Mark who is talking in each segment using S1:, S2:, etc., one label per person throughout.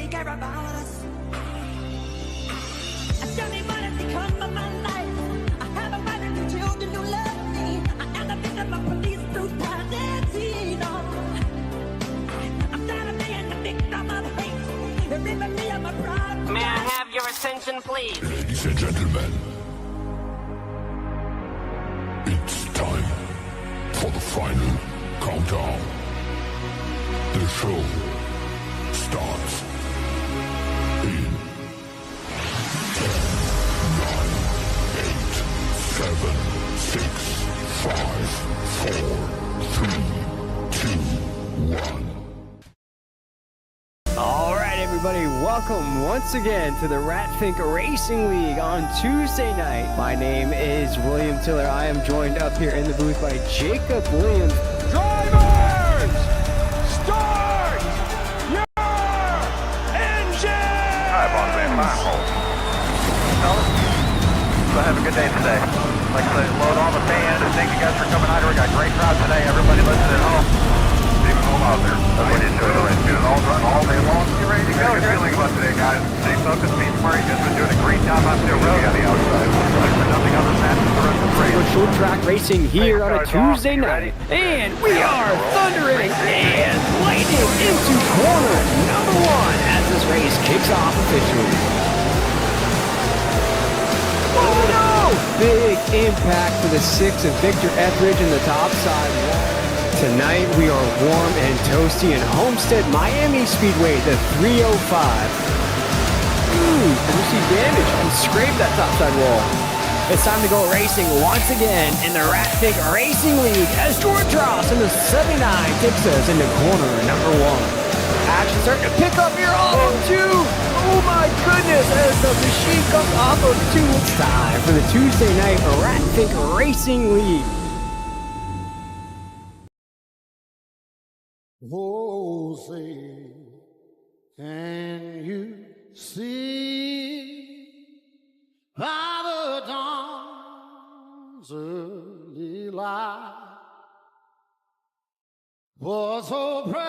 S1: really care about us. Tell me what has become of my life. I have a wife and two children who love me. I am the victim of police brutality. No. I'm tired of being the victim of hate. They're ripping me of my pride.
S2: May I have your attention, please?
S3: Ladies and gentlemen, it's time for the final countdown. The show starts in 10, 9, 8, 7, 6, 5, 4, 3, 2, 1.
S4: Alright everybody, welcome once again to the Ratfink Racing League on Tuesday night. My name is William Tiller. I am joined up here in the booth by Jacob Williams.
S5: Drivers, start your engine!
S6: Hi, boss man, fellas, so have a good day today. Like I said, load all the fans and thank you guys for coming out here. We got a great crowd today. Everybody listening at home. Even home out there. Everybody enjoy the race. Get it all done all day long. Get ready to go. Good feeling about today, guys. Stay focused, be smart. You guys been doing a great job out there. Really on the outside. Like for nothing other than that, the rest of the race.
S4: Short track racing here on a Tuesday night. And we are thundering and lightning into corner number one as this race kicks off officially. Oh no! Big impact to the 6 of Victor Etheridge in the top side. Tonight we are warm and toasty in Homestead, Miami Speedway, the 305. You see damage and scrape that topside wall. It's time to go racing once again in the Ratfink Racing League as George Ross in the 79 takes us into corner number one. Action starting to pick up here off of 2. Oh my goodness, as the machine comes off of 2. It's time for the Tuesday night Ratfink Racing League.
S7: Oh, say, can you see by the dawn's early light what so proudly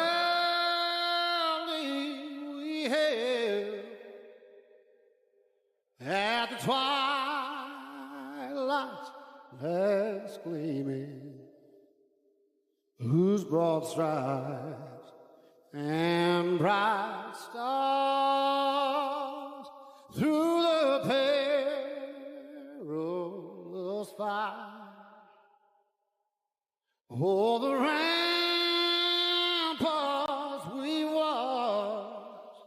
S7: we hailed at the twilight's last gleaming, whose broad stripes and bright stars through the perilous fight. Oh, the ramparts we watched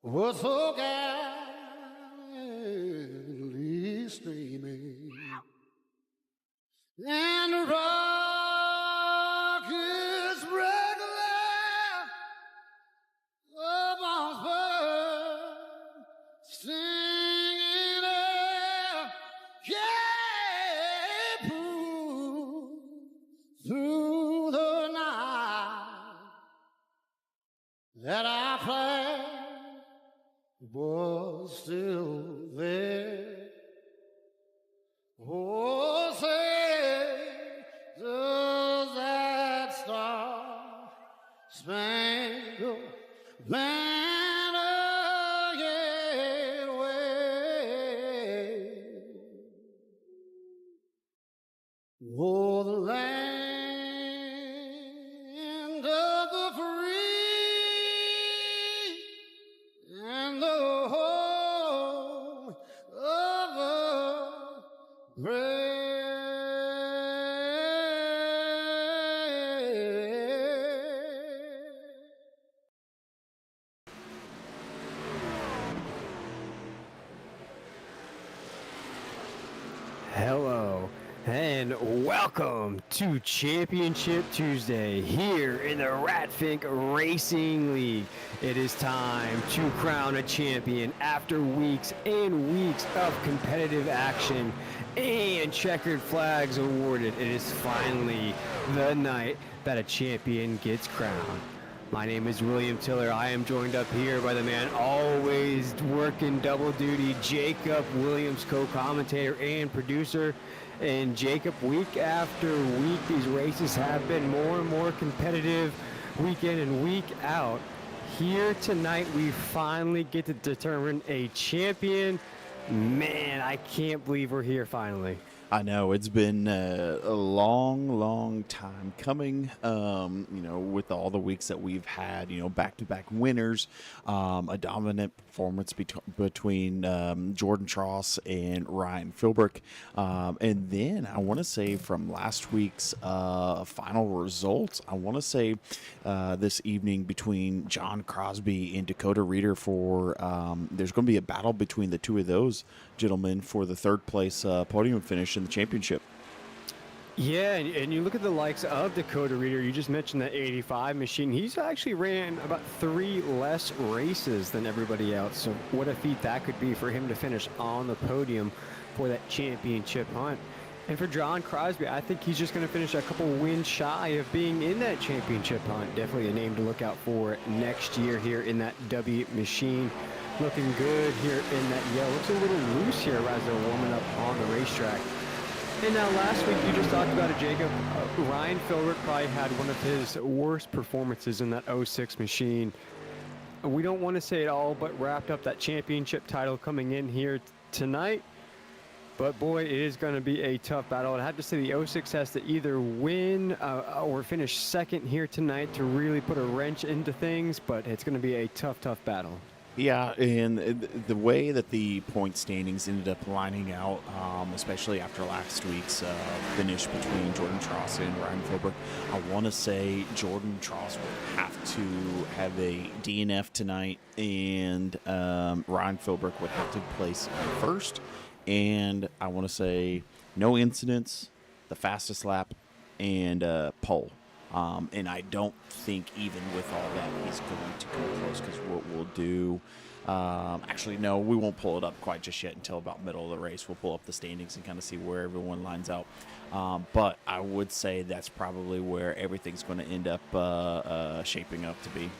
S7: were so gallantly streaming, and the rockets regular amongst birds singing out, yeah, through the night that our flag was still there. Oh, say, does that star-spangled banner yet wave? Oh, the land of the free and the home of the brave.
S4: Hello and welcome to Championship Tuesday here in the Ratfink Racing League. It is time to crown a champion after weeks and weeks of competitive action and checkered flags awarded. It is finally the night that a champion gets crowned. My name is William Tiller. I am joined up here by the man always working double duty, Jacob Williams, co-commentator and producer. And Jacob, week after week, these races have been more and more competitive, week in and week out. here tonight we finally get to determine a champion. Man, I can't believe we're here finally.
S8: I know it's been a long time coming. With all the weeks that we've had, back-to-back winners, a dominant performance between Jordan Tross and Ryan Philbrick, and then I want to say from last week's final results, I want to say this evening between John Crosby and Dakota Reeder for there's going to be a battle between the two of those gentlemen for the third place podium finish in the championship.
S4: Yeah, and you look at the likes of Dakota Reeder. You just mentioned the 85 machine. He's actually ran about 3 less races than everybody else. So what a feat that could be for him to finish on the podium for that championship hunt. And for John Crosby, I think he's just going to finish a couple wins shy of being in that championship hunt. Definitely a name to look out for next year here in that W machine. Looking good here in that yellow. Looks a little loose here as they're warming up on the racetrack. And now last week, you just talked about it, Jacob. Ryan Philbrick probably had one of his worst performances in that 06 machine. We don't want to say it all, but wrapped up that championship title coming in here tonight. But boy, it is going to be a tough battle. I have to say the 06 has to either win or finish second here tonight to really put a wrench into things, but it's going to be a tough battle.
S8: Yeah, and the way that the point standings ended up lining out, especially after last week's finish between Jordan Tross and Ryan Philbrick, I want to say Jordan Tross would have to have a DNF tonight, and Ryan Philbrick would have to place first. And I want to say no incidents, the fastest lap, and pole. And I don't think even with all that he's going to come close, because what we'll do, actually no, we won't pull it up quite just yet until about middle of the race. We'll pull up the standings and kind of see where everyone lines out. But I would say that's probably where everything's going to end up shaping up to be.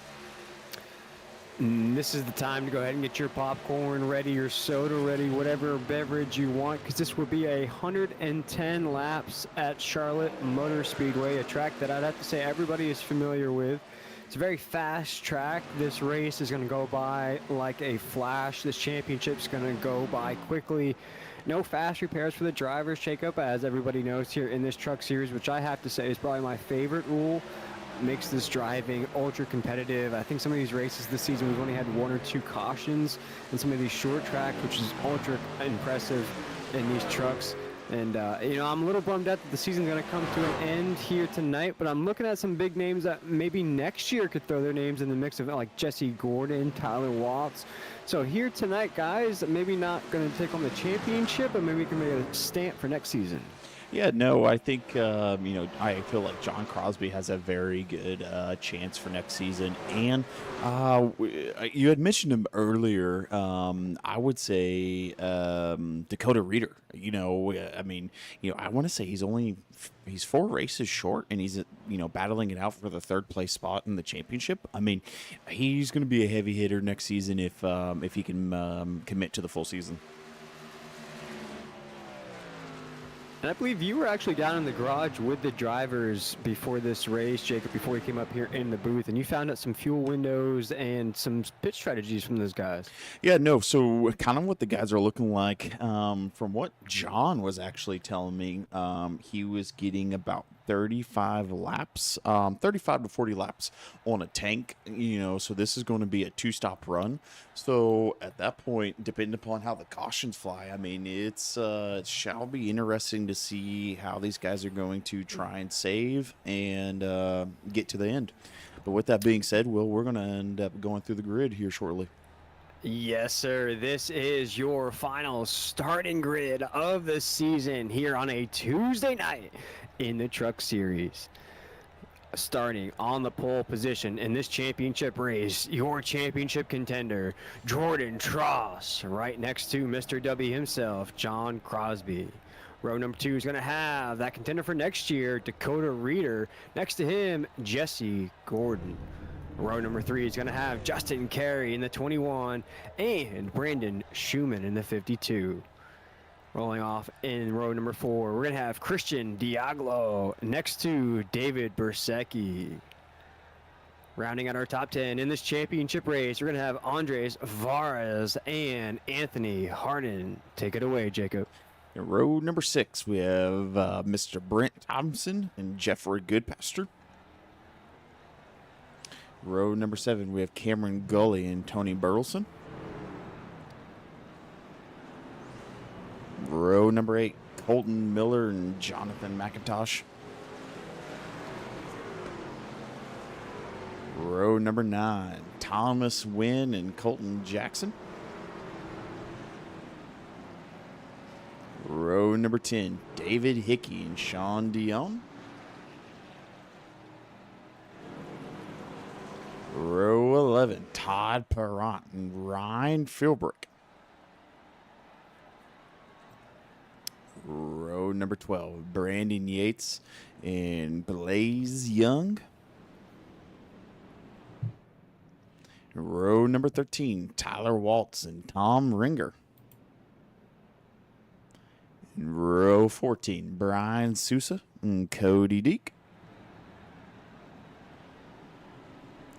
S4: This is the time to go ahead and get your popcorn ready, your soda ready, whatever beverage you want, because this will be 110 laps at Charlotte Motor Speedway, a track that I'd have to say everybody is familiar with. It's a very fast track. This race is going to go by like a flash. This championship's going to go by quickly. No fast repairs for the drivers, Jacob, as everybody knows here in this truck series, which I have to say is probably my favorite rule. Makes this driving ultra competitive. I think some of these races this season we've only had 1 or 2 cautions in some of these short tracks, which is ultra impressive in these trucks. And I'm a little bummed out that the season's going to come to an end here tonight, but I'm looking at some big names that maybe next year could throw their names in the mix of, like Jesse Gordon, Tyler Watts. So here tonight, guys, maybe not going to take on the championship, but maybe we can make a stamp for next season.
S8: Yeah, no, I think, I feel like John Crosby has a very good chance for next season. And you had mentioned him earlier. I would say Dakota Reeder. I want to say he's 4 races short, and he's, battling it out for the third place spot in the championship. I mean, he's going to be a heavy hitter next season if he can commit to the full season.
S4: And I believe you were actually down in the garage with the drivers before this race, Jacob, before you came up here in the booth, and you found out some fuel windows and some pit strategies from those guys.
S8: Yeah, no, so kind of what the guys are looking like, from what John was actually telling me, he was getting about 35 laps, 35 to 40 laps on a tank, so this is going to be a 2-stop run. So at that point, depending upon how the cautions fly, I mean, it shall be interesting to see how these guys are going to try and save and get to the end. But with that being said, Will, we're going to end up going through the grid here shortly.
S4: Yes, sir. This is your final starting grid of the season here on a Tuesday night in the Truck Series. Starting on the pole position in this championship race, your championship contender, Jordan Tross, right next to Mr. W himself, John Crosby. Row number 2 is going to have that contender for next year, Dakota Reeder. Next to him, Jesse Gordon. Row number 3 is going to have Justin Carey in the 21 and Brandon Schumann in the 52. Rolling off in row number 4, we're going to have Christian Diaglo next to David Bersecki. Rounding out our top 10 in this championship race, we're going to have Andres Varas and Anthony Harden. Take it away, Jacob.
S8: In row number 6, we have Mr. Brent Thompson and Jeffrey Goodpaster. Row number 7, we have Cameron Gully and Tony Burleson. Row number 8, Colton Miller and Jonathan McIntosh. Row number 9, Thomas Wynn and Colton Jackson. Row number 10, David Hickey and Sean Dion. Row 11, Todd Perrant and Ryan Philbrick. Row number 12, Brandon Yates and Blaze Young. Row number 13, Tyler Waltz and Tom Ringer. In row 14, Brian Sousa and Cody Deek.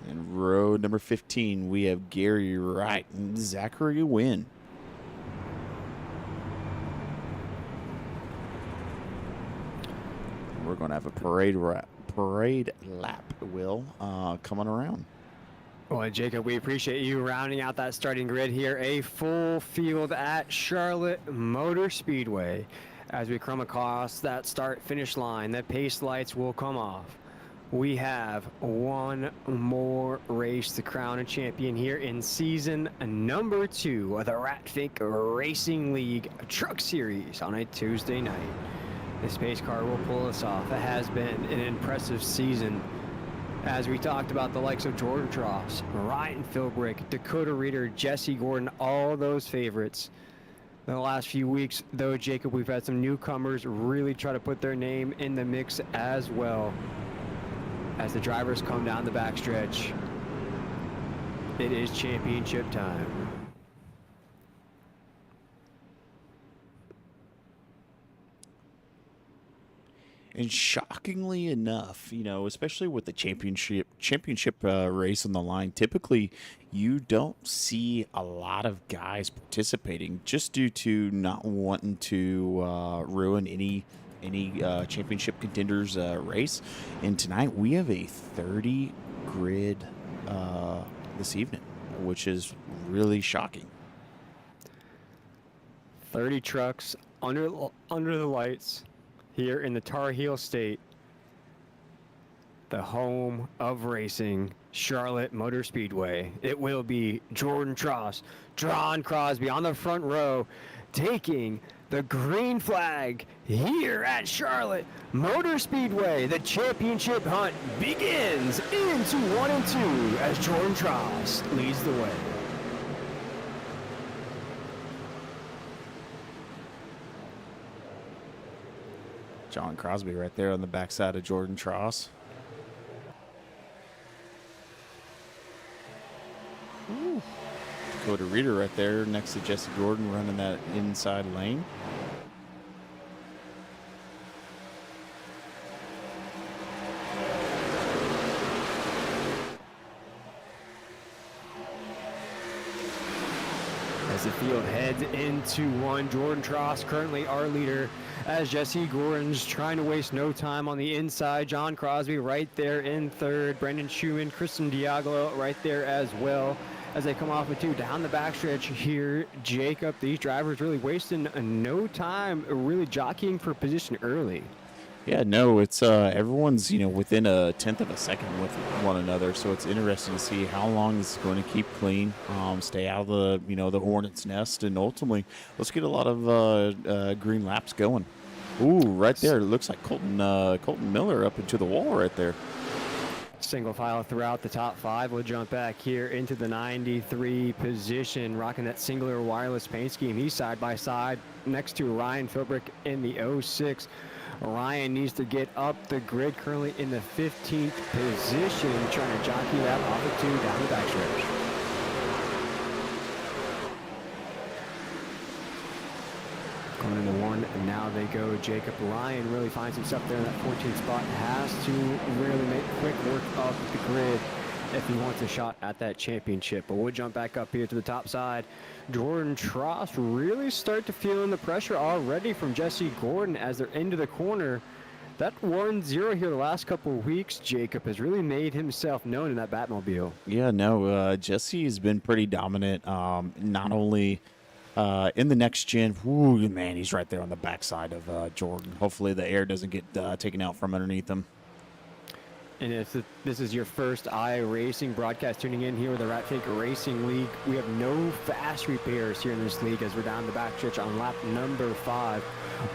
S8: In row number 15, we have Gary Wright and Zachary Wynn. We're going to have a parade lap, Will, coming around.
S4: Well, Jacob, we appreciate you rounding out that starting grid here. A full field at Charlotte Motor Speedway. As we come across that start-finish line, the pace lights will come off. We have one more race to crown a champion here in season number 2 of the Ratfink Racing League Truck Series on a Tuesday night. This pace car will pull us off. It has been an impressive season. As we talked about the likes of Jordan Tross, Ryan Philbrick, Dakota Reeder, Jesse Gordon, all those favorites. In the last few weeks, though, Jacob, we've had some newcomers really try to put their name in the mix as well. As the drivers come down the backstretch, it is championship time.
S8: And shockingly enough, you know, especially with the championship race on the line, typically you don't see a lot of guys participating just due to not wanting to ruin any championship contenders race. And tonight we have a 30 grid this evening, which is really shocking.
S4: 30 trucks under the lights here in the Tar Heel State, the home of racing, Charlotte Motor Speedway. It will be Jordan Tross, John Crosby on the front row, taking the green flag here at Charlotte Motor Speedway. The championship hunt begins into 1 and 2 as Jordan Tross leads the way.
S8: John Crosby right there on the backside of Jordan Tross. Dakota Reeder right there next to Jesse Gordon running that inside lane.
S4: As the field heads into 1, Jordan Tross currently our leader, as Jesse Gordon's trying to waste no time on the inside. John Crosby right there in 3rd. Brendan Schumann, Kristen Diagolo right there as well. As they come off of 2 down the backstretch here, Jacob, these drivers really wasting no time, really jockeying for position early.
S8: Yeah, no, it's everyone's, you know, within a tenth of a second with one another, so it's interesting to see how long this is going to keep clean, stay out of the, you know, the hornet's nest, and ultimately let's get a lot of green laps going. Ooh, right there, it looks like Colton Miller up into the wall right there.
S4: Single file throughout the top 5. We'll jump back here into the 93 position, rocking that singular wireless paint scheme. He's side by side next to Ryan Philbrick in the 06. Ryan needs to get up the grid, currently in the 15th position, trying to jockey that off of 2 down the backstretch. Going into 1, and now they go. Jacob Ryan really finds himself there in that 14th spot. Has to really make quick work of the grid. if he wants a shot at that championship. But we'll jump back up here to the top side. Jordan Tross really start to feel in the pressure already from Jesse Gordon as they're into the corner. That 1-0 here the last couple of weeks, Jacob, has really made himself known in that Batmobile.
S8: Yeah, no, Jesse has been pretty dominant, not only in the next gen. Ooh, man, he's right there on the backside of Jordan. Hopefully the air doesn't get taken out from underneath him.
S4: And if this is your first iRacing broadcast tuning in here with the RFRL Racing League, we have no fast repairs here in this league as we're down the backstretch on lap number 5.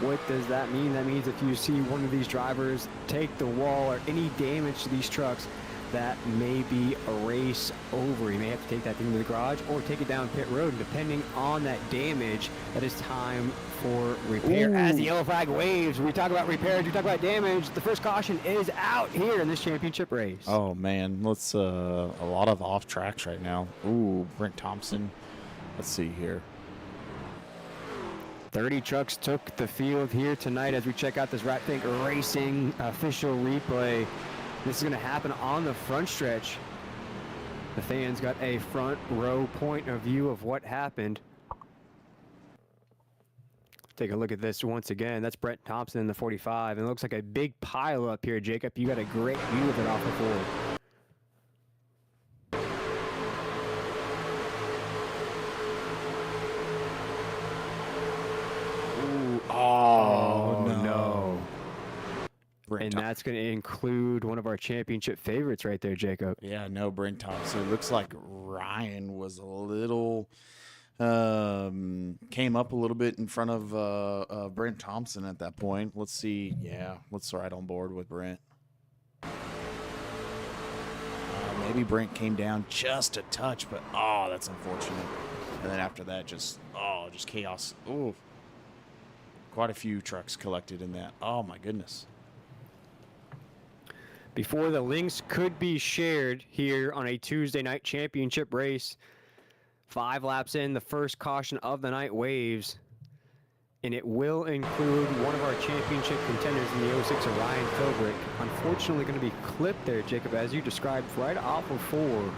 S4: What does that mean? That means if you see one of these drivers take the wall or any damage to these trucks, that may be a race over. You may have to take that thing to the garage or take it down pit road. And depending on that damage, that is time for repair. Ooh. As the yellow flag waves, we talk about repairs, we talk about damage. The first caution is out here in this championship race.
S8: Oh, man. Let's a lot of off tracks right now. Ooh, Brent Thompson. Let's see here.
S4: 30 trucks took the field here tonight as we check out this RFRL Racing official replay. This is going to happen on the front stretch. The fans got a front row point of view of what happened. Take a look at this once again. That's Brent Thompson in the 45. And it looks like a big pile up here, Jacob. You got a great view of it off the forward. Oh, no. And that's going to include one of our championship favorites right there, Jacob.
S8: Yeah, no, Brent Thompson. It looks like Ryan was a little, came up a little bit in front of Brent Thompson at that point. Let's see. Yeah, let's ride on board with Brent. Maybe Brent came down just a touch, but, oh, that's unfortunate. And then after that, just chaos. Oh, quite a few trucks collected in that. Oh, my goodness.
S4: Before the links could be shared here on a Tuesday night championship race, 5 laps in, the first caution of the night waves, and it will include one of our championship contenders in the 06 of Ryan Philbrick. Unfortunately going to be clipped there, Jacob, as you described, right off of 4.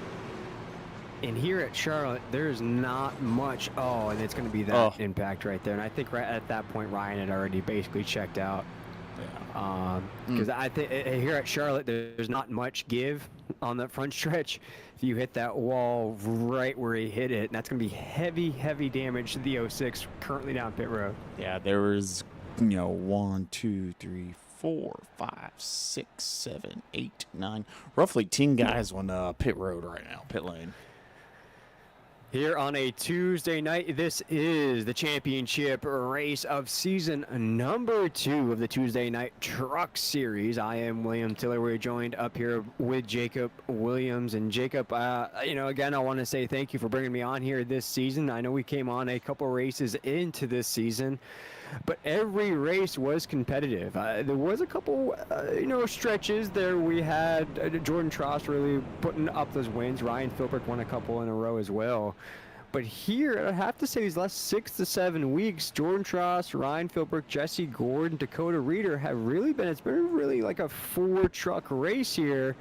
S4: And here at Charlotte, there's not much, and it's going to be that impact right there. And I think right at that point, Ryan had already basically checked out. Because I think here at Charlotte, there's not much give on the front stretch. If you hit that wall right where he hit it, and that's going to be heavy, heavy damage to the 06 currently down pit road.
S8: Yeah, there was, 1, 2, 3, 4, 5, 6, 7, 8, 9, roughly 10 guys on pit road right now, pit lane.
S4: Here on a Tuesday night, this is the championship race of season number 2 of the Tuesday Night Truck Series. I am William Tiller. We're joined up here with Jacob Williams. And Jacob, again, I want to say thank you for bringing me on here this season. I know we came on a couple races into this season, but every race was competitive. There was a couple, stretches there. We had Jordan Tross really putting up those wins. Ryan Philbrick won a couple in a row as well. But here, I have to say, these last 6 to 7 weeks, Jordan Tross, Ryan Philbrick, Jesse Gordon, Dakota Reeder have really been, it's been really like a 4-truck race here.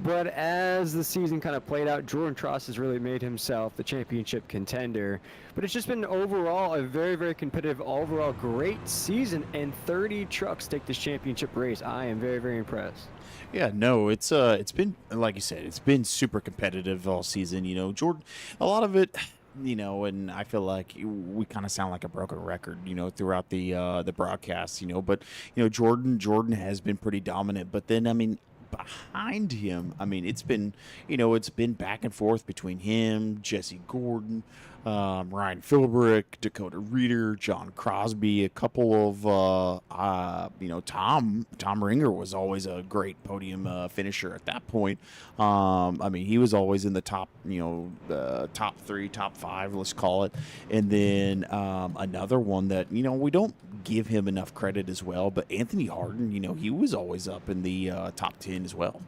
S4: But as the season kind of played out, Jordan Tross has really made himself the championship contender. But it's just been overall a very, very competitive, overall great season, and 30 trucks take this championship race. I am very, very impressed.
S8: Yeah, no, it's been, like you said, it's been super competitive all season. Jordan, a lot of it, and I feel like we kind of sound like a broken record, throughout the broadcast, but Jordan has been pretty dominant. But then, behind him, it's been back and forth between him, Jesse Gordon, Ryan Philbrick, Dakota Reeder, John Crosby, a couple of Tom Ringer was always a great podium finisher at that point. He was always in the top, the top 3, top 5, let's call it. And then another one that we don't give him enough credit as well, but Anthony Harden, he was always up in the top 10 as well.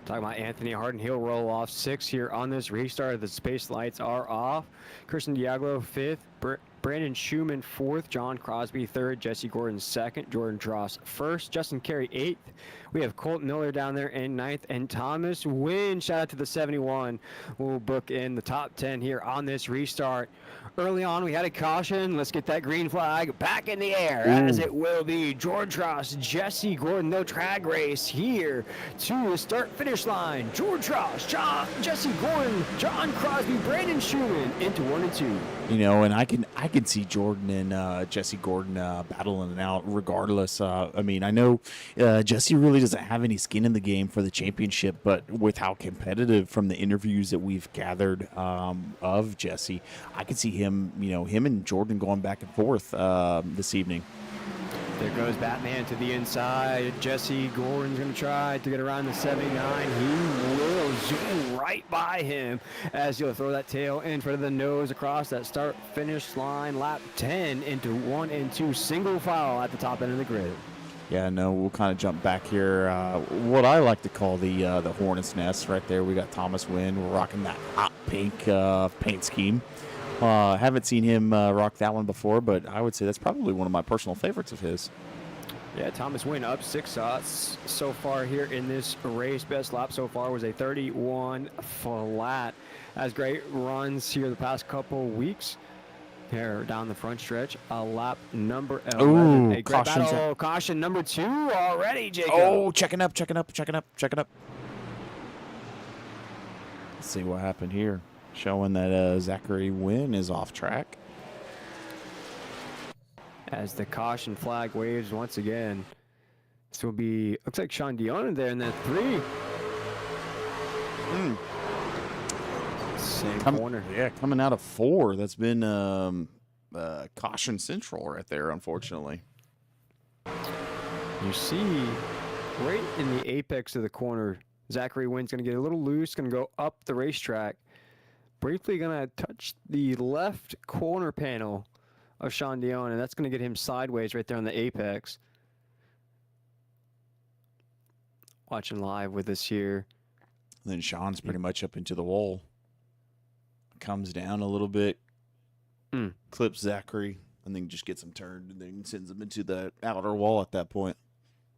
S4: Talking about Anthony Harden, he'll roll off 6 here on this restart. The space lights are off. Christian Diaglo 5th. Brent Brandon Schumann 4th, John Crosby 3rd, Jesse Gordon 2nd, Jordan Dross 1st, Justin Carey 8th. We have Colt Miller down there in 9th, and Thomas Wynn, shout out to the 71, will book in the top 10 here on this restart. Early on, we had a caution. Let's get that green flag back in the air, as it will be George Ross, Jesse Gordon, no drag race here to the start-finish line. George Ross, Jesse Gordon, John Crosby, Brandon Schumann into 1 and 2.
S8: You know, and I can see Jordan and Jesse Gordon battling it out regardless. I mean, I know Jesse really doesn't have any skin in the game for the championship, but with how competitive from the interviews that we've gathered of Jesse, I can see him, him and Jordan going back and forth this evening.
S4: There goes Batman to the inside. Jesse Gordon's going to try to get around the 79. He will zoom right by him as he'll throw that tail in front of the nose across that start-finish line. Lap 10 into 1 and 2. Single file at the top end of the grid. Yeah, no, we'll kind of jump back here. What I like to call the Hornet's Nest right there. We got Thomas Wynn. We're rocking that hot pink paint scheme. Haven't seen him rock that one before, but I would say that's probably one of my personal favorites of his. Yeah, Thomas Wynn up 6 spots so far here in this race. Best lap so far was a 31 flat. Has great runs here the past couple weeks. Here down the front stretch, lap number 11.
S8: Ooh,
S4: a great battle. Caution number 2 already, Jacob.
S8: Oh, checking up. Let's see what happened here. Showing that Zachary Wynn is off track. As the caution flag waves once again. This will be, looks like Sean Dion there in that 3. Same corner. Yeah, coming out of 4. That's been caution central right there, unfortunately. You see, right in the apex of the corner, Zachary Wynn's going to get a little loose, going to go up the racetrack. Briefly going to touch the left corner panel of Sean Dion, and that's going to get him sideways right there on the apex. Watching live with us here. And then Sean's pretty much up into the wall. Comes down a little bit, clips Zachary, and then just gets him turned, and then sends him into the outer wall at that point.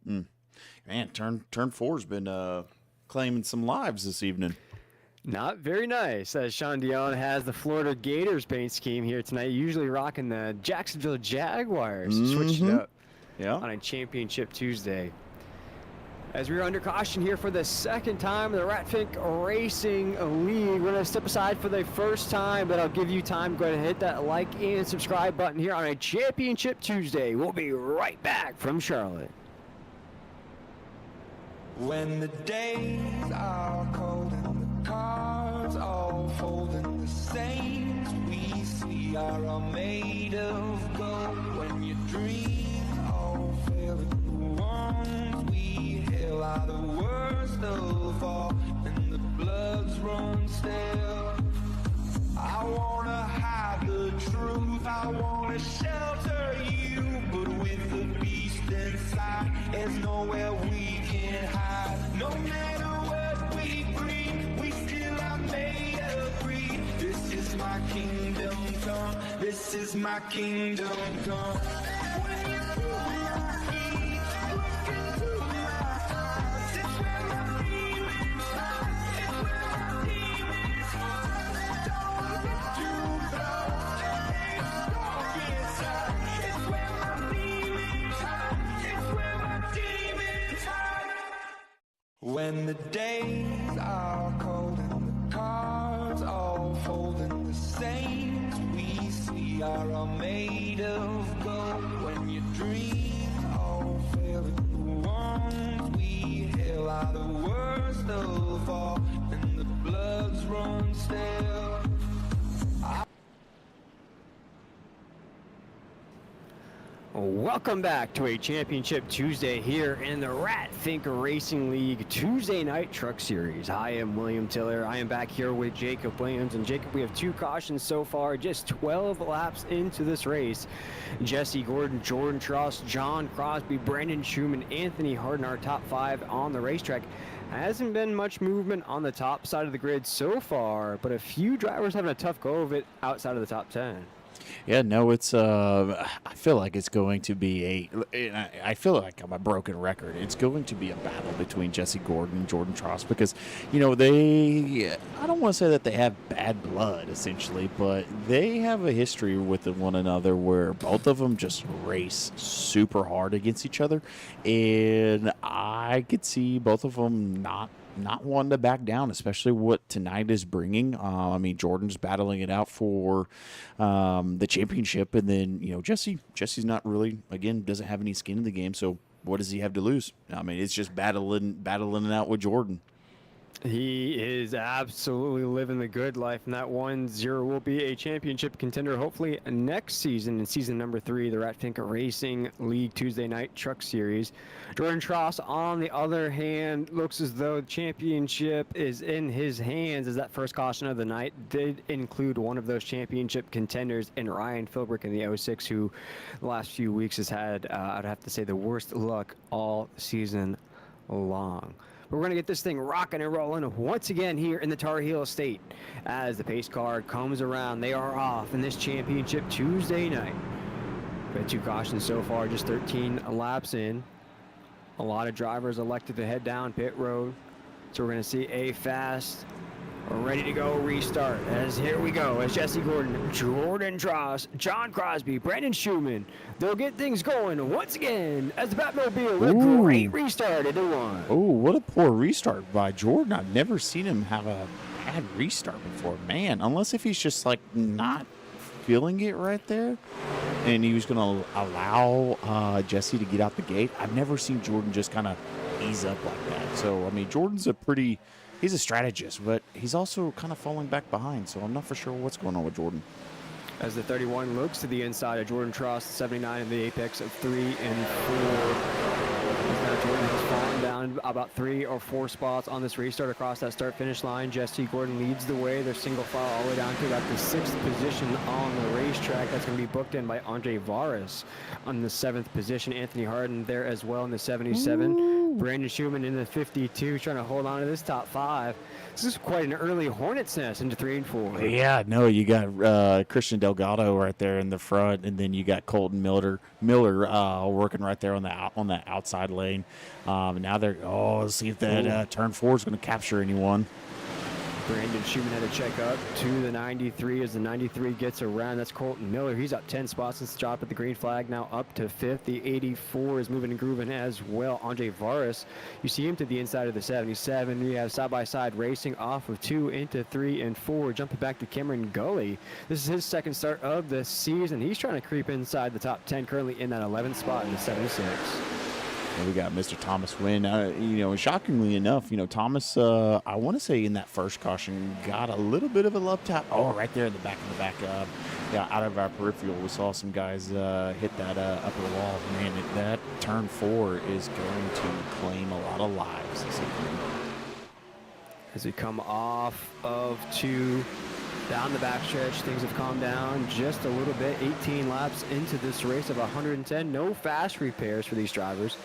S8: Man, turn 4's been claiming some lives this evening. Not very nice, as Sean Dion has the Florida Gators paint scheme here tonight, usually rocking the Jacksonville Jaguars. Switched it up on a championship Tuesday. As we're under caution here for the second time in the Ratfink Racing League. We're going to step aside for the first time, but I'll give you time to go ahead and hit that like and subscribe button here on a championship Tuesday. We'll be right back from Charlotte.
S9: When the days are cold and the cards all fold and the saints we see are all made of gold, when your dreams all fail and the ones we hail are the worst of all and the bloods run stale, I wanna hide the truth, I wanna shelter you, but with the beast inside, there's nowhere we can hide. No matter what we breed, we still are made of greed. This is my kingdom come, this is my kingdom come. When you pull my feet, look into my eyes, it's where my demons hide, it's where my demons hide. Don't get too close, it's inside, it's where my demons hide, it's where my demons hide. When the days are cold and the cards all fold and the saints we see are all made of gold, when your dreams all fail and the ones we hail are the worst of all and the bloods run stale.
S4: Welcome back to a championship Tuesday here in the Ratfink Racing League Tuesday Night Truck Series. I am William Tiller. I am back here with Jacob Williams. And Jacob, we have 2 cautions so far, just 12 laps into this race. Jesse Gordon, Jordan Tross, John Crosby, Brandon Schumann, Anthony Harden, our top 5 on the racetrack. Hasn't been much movement on the top side of the grid so far, but a few drivers having a tough go of it outside of the top 10.
S8: Yeah, no, it's. I feel like it's going to be I feel like I'm a broken record. It's going to be a battle between Jesse Gordon and Jordan Tross because, they. I don't want to say that they have bad blood, essentially, but they have a history with one another where both of them just race super hard against each other, and I could see both of them not wanting to back down, especially what tonight is bringing. I mean, Jordan's battling it out for the championship, and then Jesse's not really, again, doesn't have any skin in the game. So what does he have to lose? I mean, it's just battling it out with Jordan.
S4: He is absolutely living the good life, and that 1-0 will be a championship contender hopefully next season in season number 3, the Ratfink Racing League Tuesday Night Truck Series. Jordan Tross, on the other hand, looks as though the championship is in his hands, as that first caution of the night did include one of those championship contenders in Ryan Philbrick in the 06, who the last few weeks has had, I'd have to say, the worst luck all season long. We're going to get this thing rocking and rolling once again here in the Tar Heel Estate. As the pace car comes around, they are off in this championship Tuesday night. Got 2 cautions so far, just 13 laps in. A lot of drivers elected to head down pit road. So we're going to see a fast, ready to go restart. As here we go, as Jesse Gordon, Jordan Tross, John Crosby, Brandon Schumann, they'll get things going once again as the Batmobile with a great restart into 1.
S8: Oh, what a poor restart by Jordan. I've never seen him have a bad restart before, man, unless if he's just like not feeling it right there and he was going to allow Jesse to get out the gate. I've never seen Jordan just kind of ease up like that. So, I mean, Jordan's he's a strategist, but he's also kind of falling back behind, so I'm not for sure what's going on with Jordan.
S4: As the 31 looks to the inside of Jordan Tross, 79 in the apex of 3 and 4. Now Jordan has fallen down about 3 or 4 spots on this restart across that start-finish line. Jesse Gordon leads the way. They're single file all the way down to about the 6th position on the racetrack. That's going to be booked in by Andre Varas on the 7th position. Anthony Harden there as well in the 77. Ooh. Brandon Schumann in the 52, trying to hold on to this top 5. This is quite an early hornet's nest into 3 and 4.
S8: Yeah, no, you got Christian Delgado right there in the front, and then you got Colton Miller working right there on that outside lane. Now let's see if that turn 4 is going to capture anyone.
S4: Brandon Schumann had to check up to the 93 as the 93 gets around. That's Colton Miller. He's up 10 spots since the drop at the green flag, now up to 5th. The 84 is moving and grooving as well. Andre Varas, you see him to the inside of the 77. We have side-by-side racing off of 2 into 3 and 4. Jumping back to Cameron Gully. This is his second start of the season. He's trying to creep inside the top 10, currently in that 11th spot in the 76.
S8: And we got Mr. Thomas Wynn. Shockingly enough, Thomas, I want to say in that first caution, got a little bit of a love tap. Oh, right there in the back. Out of our peripheral, we saw some guys hit that upper wall. Man, that turn 4 is going to claim a lot of lives this evening.
S4: As we come off of 2, down the backstretch, things have calmed down just a little bit. 18 laps into this race of 110. No fast repairs for these drivers.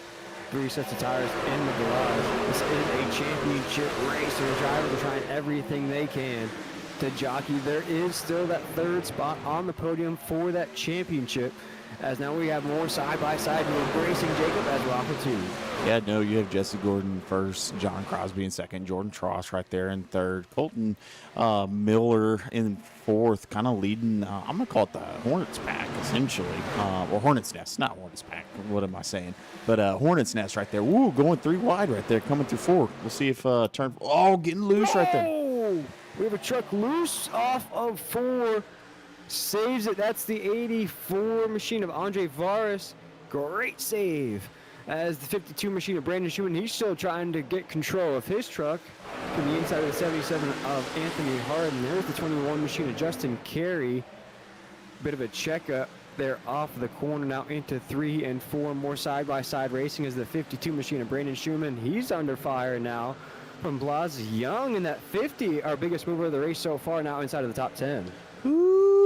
S4: 3 sets of tires in the garage. This is a championship race, so the drivers are trying everything they can to jockey. There is still that 3rd spot on the podium for that championship, as now we have more side-by-side racing. Jacob as off of 2.
S8: Yeah, no, you have Jesse Gordon first, John Crosby in second, Jordan Tross right there in third, Colton Miller in 4th, kind of leading, I'm going to call it the Hornets pack, essentially, or Hornets Nest, not Hornets pack, what am I saying? But Hornets Nest right there, woo, going 3 wide right there, coming through 4. We'll see if getting loose right there.
S4: We have a truck loose off of 4. Saves it. That's the 84 machine of Andre Varas. Great save. As the 52 machine of Brandon Schumann, he's still trying to get control of his truck. To the inside of the 77 of Anthony Harden. There's the 21 machine of Justin Carey. Bit of a checkup there off the corner, now into 3 and 4. More side-by-side racing as the 52 machine of Brandon Schumann. He's under fire now from Blas Young in that 50. Our biggest mover of the race so far, now inside of the top 10.
S8: Ooh,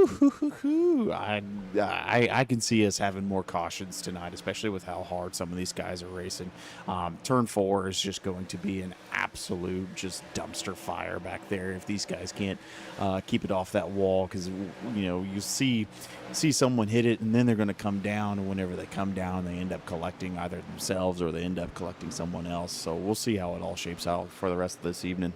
S8: I can see us having more cautions tonight, especially with how hard some of these guys are racing. Turn 4 is just going to be an absolute just dumpster fire back there if these guys can't keep it off that wall, because you see someone hit it and then they're going to come down, and whenever they come down they end up collecting either themselves or they end up collecting someone else. So we'll see how it all shapes out for the rest of this evening.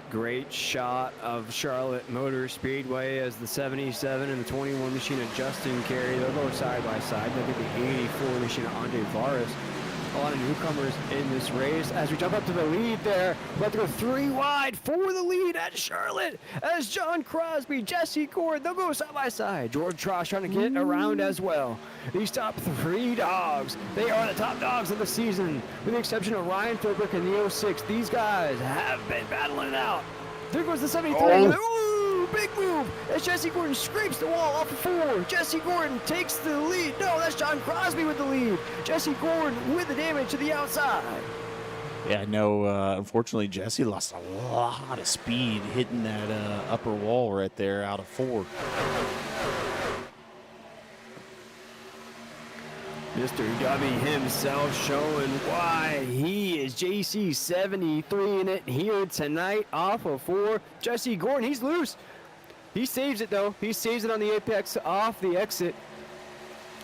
S4: Great shot of Charlotte Motor Speedway as the 77 and the 21 machine of Justin Carey. They'll go side by side. They'll get the 84 machine of Andre Varas. A lot of newcomers in this race. As we jump up to the lead there, we'll have to go 3 wide for the lead at Charlotte. As John Crosby, Jesse Gord, they'll go side by side. George Trosh trying to get around as well. These top 3 dogs, they are the top dogs of the season. With the exception of Ryan Philbrick and the 06, these guys have been battling it out. There goes the 73. Ooh, big move as Jesse Gordon scrapes the wall off of 4. Jesse Gordon takes the lead. No, that's John Crosby with the lead. Jesse Gordon with the damage to the outside.
S8: Yeah, no, unfortunately, Jesse lost a lot of speed hitting that upper wall right there out of 4.
S4: Mr. W himself showing why he is JC 73 in it here tonight off of 4. Jesse Gordon, he's loose. He saves it though. He saves it on the apex off the exit.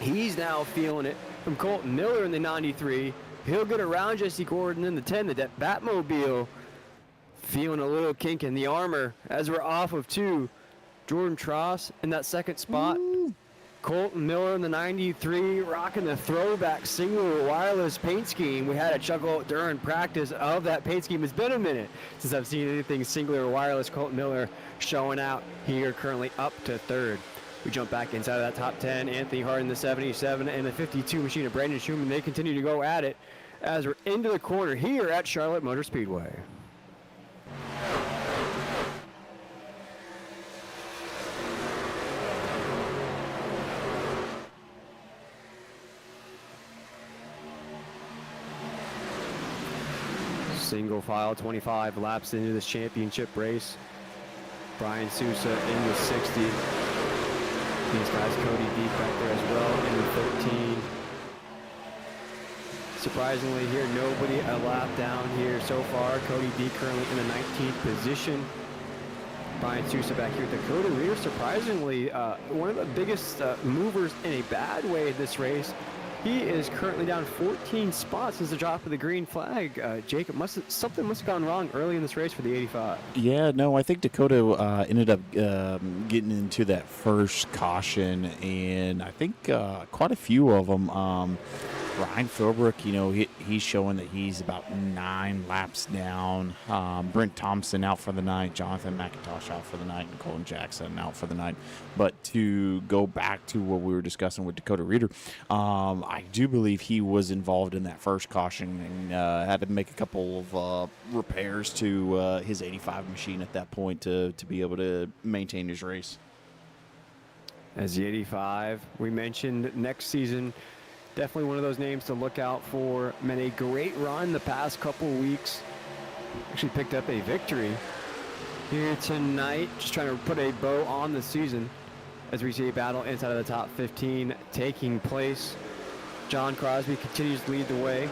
S4: He's now feeling it from Colton Miller in the 93. He'll get around Jesse Gordon in the 10, the Batmobile. Feeling a little kink in the armor as we're off of 2. Jordan Tross in that second spot. Ooh. Colton Miller in the 93, rocking the throwback singular wireless paint scheme. We had a chuckle during practice of that paint scheme. It's been a minute since I've seen anything singular wireless. Colton Miller showing out here, currently up to 3rd. We jump back inside of that top 10. Anthony Hardin, the 77, and the 52 machine of Brandon Schumann. They continue to go at it as we're into the corner here at Charlotte Motor Speedway. Single file, 25 laps into this championship race. Brian Sousa in the 60. These guys, Cody Deep back there as well in the 13. Surprisingly here, nobody a lap down here so far. Cody Deep currently in the 19th position. Brian Sousa back here. Dakota Rear, surprisingly, one of the biggest movers in a bad way this race. He is currently down 14 spots since the drop of the green flag. Jacob, something must have gone wrong early in this race for the 85.
S8: Yeah, no, I think Dakota ended up getting into that first caution, and I think quite a few of them. Ryan Philbrick, he's showing that he's about 9 laps down. Brent Thompson out for the night. Jonathan McIntosh out for the night. And Colin Jackson out for the night. But to go back to what we were discussing with Dakota Reeder, I do believe he was involved in that first caution and had to make a couple of repairs to his 85 machine at that point to be able to maintain his race.
S4: As the 85, we mentioned next season, definitely one of those names to look out for. Made a great run the past couple weeks. Actually picked up a victory here tonight. Just trying to put a bow on the season as we see a battle inside of the top 15 taking place. John Crosby continues to lead the way.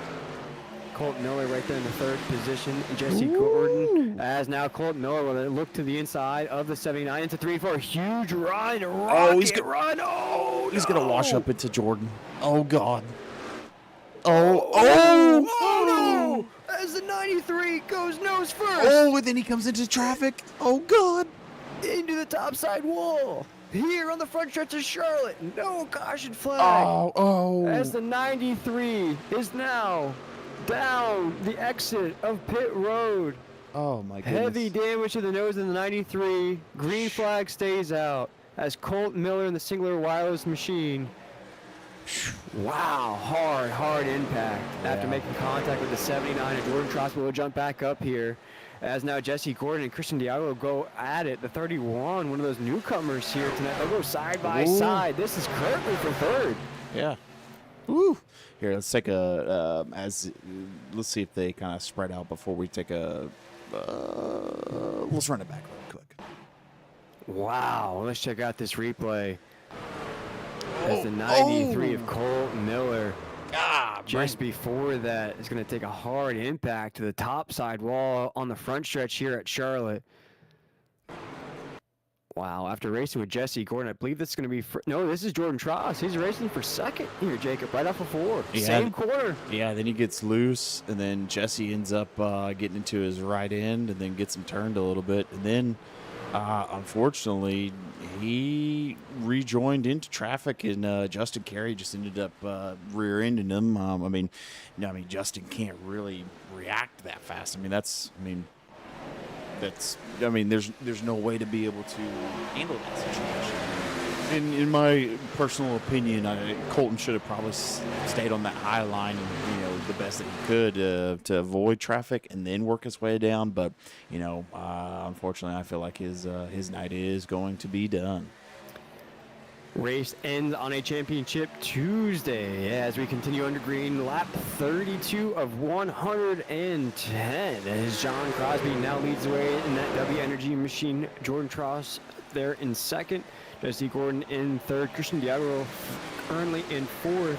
S4: Colton Miller right there in the 3rd position. Jesse Gordon as now Colton Miller will look to the inside of the 79 into 3 for a huge run. He's
S8: going to wash up into Jordan. Oh, God.
S4: Oh, no! As the 93 goes nose first.
S8: Oh, and then he comes into traffic. Oh, God.
S4: Into the topside wall. Here on the front stretch of Charlotte. No caution flag.
S8: Oh.
S4: As the 93 is now down the exit of pit road.
S8: Oh, my goodness.
S4: Heavy damage to the nose of the 93. Green flag stays out as Colton Miller in the singular wireless machine. Wow, hard impact. After making contact with the 79, and Jordan Tross will jump back up here. As now Jesse Gordon and Christian Diallo go at it. The 31, one of those newcomers here tonight. They'll go side by side. This is currently for 3rd.
S8: Yeah. Woo. Here, let's take let's see if they kind of spread out before we take let's run it back real quick.
S4: Wow, let's check out this replay. As the 93 of Colt Miller. Just before that, is going to take a hard impact to the top side wall on the front stretch here at Charlotte. Wow, after racing with Jesse Gordon, I believe this is going to be... no, this is Jordan Tross. He's racing for second here, Jacob, right off of 4.
S8: Yeah,
S4: Same corner.
S8: Yeah, then he gets loose, and then Jesse ends up getting into his right end and then gets him turned a little bit. And then, unfortunately, he rejoined into traffic, and Justin Carey just ended up rear-ending him. Justin can't really react that fast. There's no way to be able to handle that situation. In my personal opinion, Colton should have probably stayed on that high line and, the best that he could to avoid traffic and then work his way down. But, unfortunately, I feel like his night is going to be done.
S4: Race ends on a championship Tuesday as we continue under green. Lap 32 of 110 as John Crosby now leads the way in that W Energy machine. Jordan Tross there in second. Jesse Gordon in third. Christian Diagro currently in fourth.